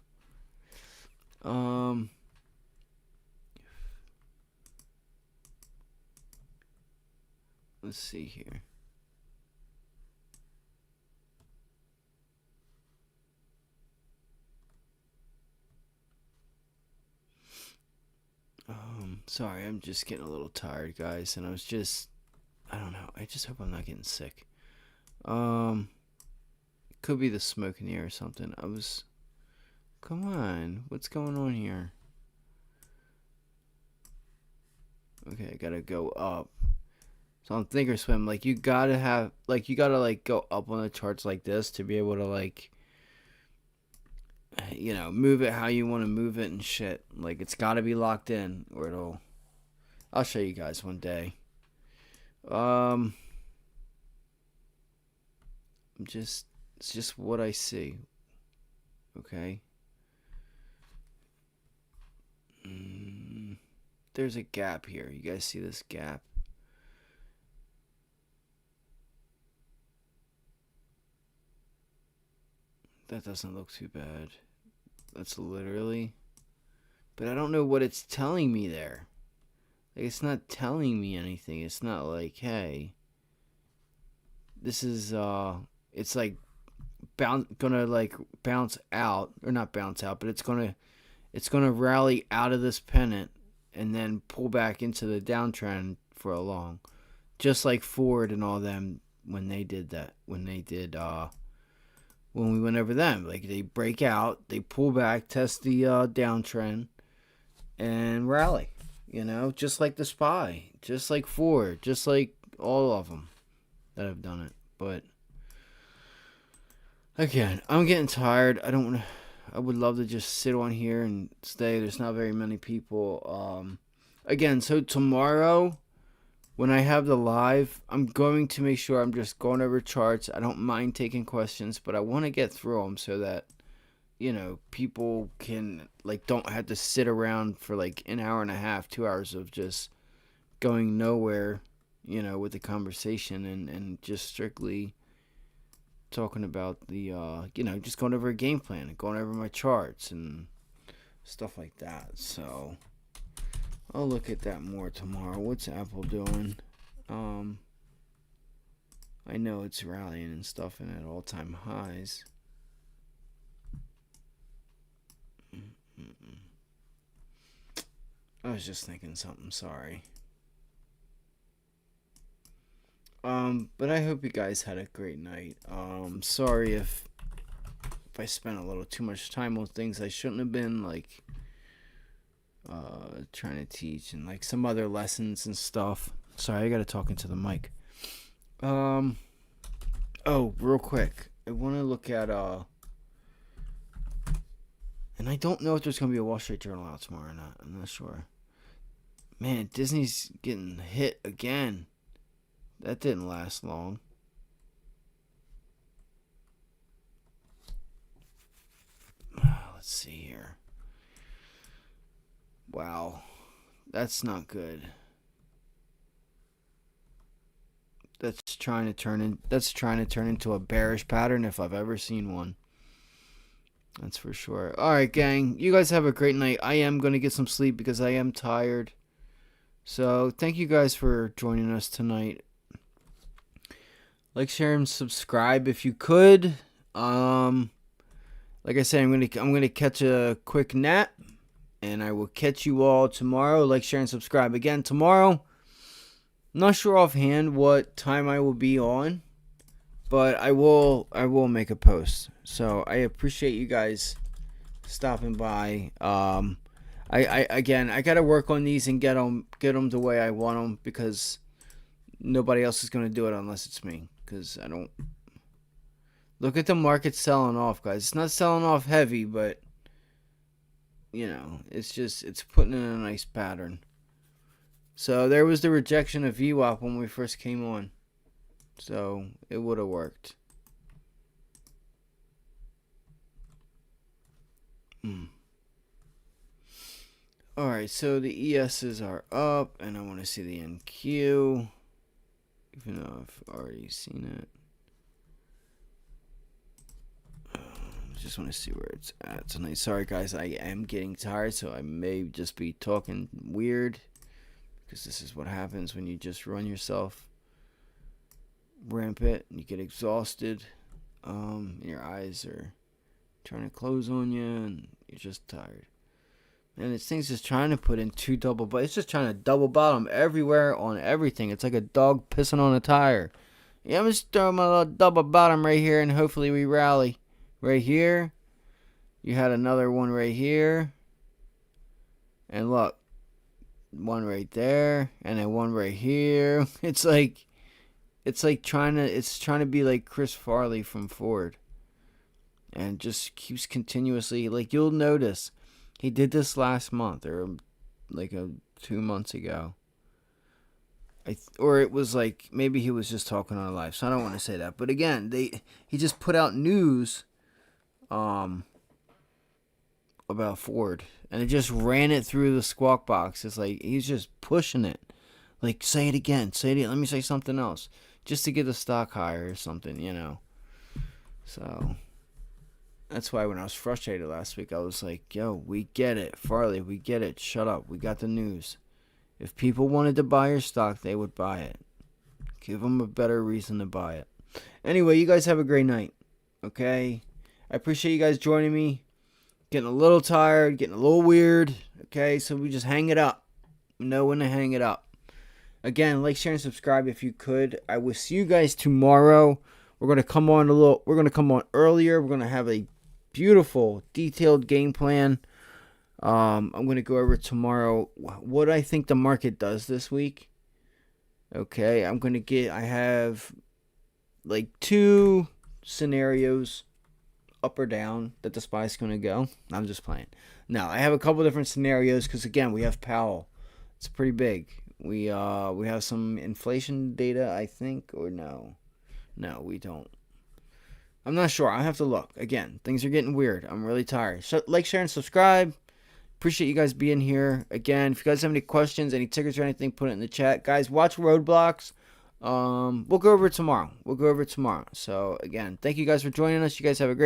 Let's see here. Sorry, I'm just getting a little tired, guys, and I don't know. I just hope I'm not getting sick. Could be the smoke in the air or something. Come on, what's going on here? Okay, I gotta go up. So on Thinkorswim, like you gotta go up on the charts like this to be able to move it how you want to move it and shit. Like it's gotta be locked in, or I'll show you guys one day. It's just what I see. Okay. There's a gap here. You guys see this gap? That doesn't look too bad. That's literally... But I don't know what it's telling me there. Like, it's not telling me anything. It's not like, hey... This is, it's like... gonna bounce out. Or not bounce out, but it's gonna rally out of this pennant and then pull back into the downtrend for a long. Just like Ford and all them when they did that. When we went over them. Like, they break out, they pull back, test the downtrend, and rally. You know, just like the SPY, just like Ford, just like all of them that have done it. But, again, I'm getting tired. I would love to just sit on here and stay. There's not very many people. Again, so tomorrow, when I have the live, I'm going to make sure I'm just going over charts. I don't mind taking questions, but I want to get through them so that, people can, don't have to sit around for, an hour and a half, 2 hours of just going nowhere, with the conversation and just strictly talking about the, just going over a game plan and going over my charts and stuff like that. So I'll look at that more tomorrow. What's Apple doing? I know it's rallying and stuff and at all-time highs. I was just thinking something, sorry. But I hope you guys had a great night. Sorry if I spent a little too much time on things I shouldn't have been, trying to teach and some other lessons and stuff. Sorry, I gotta talk into the mic. Oh, real quick, I want to look at and I don't know if there's gonna be a Wall Street Journal out tomorrow or not. I'm not sure. Man, Disney's getting hit again. That didn't last long. Let's see here. Wow, that's not good. That's trying to turn into a bearish pattern if I've ever seen one. That's for sure. All right, gang. You guys have a great night. I am going to get some sleep because I am tired. So, thank you guys for joining us tonight. Like, share, and subscribe if you could. Like I said, I'm gonna catch a quick nap, and I will catch you all tomorrow. Like, share, and subscribe again tomorrow. Not sure offhand what time I will be on, but I will make a post. So I appreciate you guys stopping by. I gotta work on these and get them the way I want them because nobody else is gonna do it unless it's me. Because I don't look at the market selling off, guys. It's not selling off heavy, but it's putting in a nice pattern. So there was the rejection of VWAP when we first came on. So it would have worked. Alright, so the ESs are up, and I want to see the NQ, even though I've already seen it. Just want to see where it's at tonight. Sorry, guys, I am getting tired, so I may just be talking weird, because this is what happens when you just run yourself rampant and you get exhausted. Your eyes are trying to close on you, and you're just tired. And this thing's just trying to put in two double, but it's just trying to double bottom everywhere on everything. It's like a dog pissing on a tire. Yeah, I'm just throwing my little double bottom right here, and hopefully we rally. Right here, you had another one right here, and look, one right there, and then one right here. It's trying to be like Chris Farley from Ford, and just keeps continuously, like, you'll notice he did this last month, or like 2 months ago. Or it was like, maybe he was just talking on live, so I don't want to say that. But again, he just put out news about Ford, and it just ran it through the squawk box. It's like he's just pushing it, like, say it again, let me say something else, just to get the stock higher or something, So that's why when I was frustrated last week, I was like, yo, we get it, Farley, we get it, shut up, we got the news. If people wanted to buy your stock, they would buy it. Give them a better reason to buy it. Anyway, you guys have a great night, okay? I appreciate you guys joining me. Getting a little tired, getting a little weird. Okay, so we just hang it up. Know when to hang it up. Again, like, share, and subscribe if you could. I will see you guys tomorrow. We're gonna come on earlier. We're gonna have a beautiful, detailed game plan. I'm gonna go over tomorrow what I think the market does this week. Okay, I have like 2 scenarios, up or down, that the SPY's going to go. I'm just playing. Now, I have a couple different scenarios because, again, we have Powell. It's pretty big. We have some inflation data, I think, or no. No, we don't. I'm not sure. I have to look. Again, things are getting weird. I'm really tired. So, like, share, and subscribe. Appreciate you guys being here. Again, if you guys have any questions, any tickets or anything, put it in the chat. Guys, watch Roadblocks. We'll go over it tomorrow. So, again, thank you guys for joining us. You guys have a great night.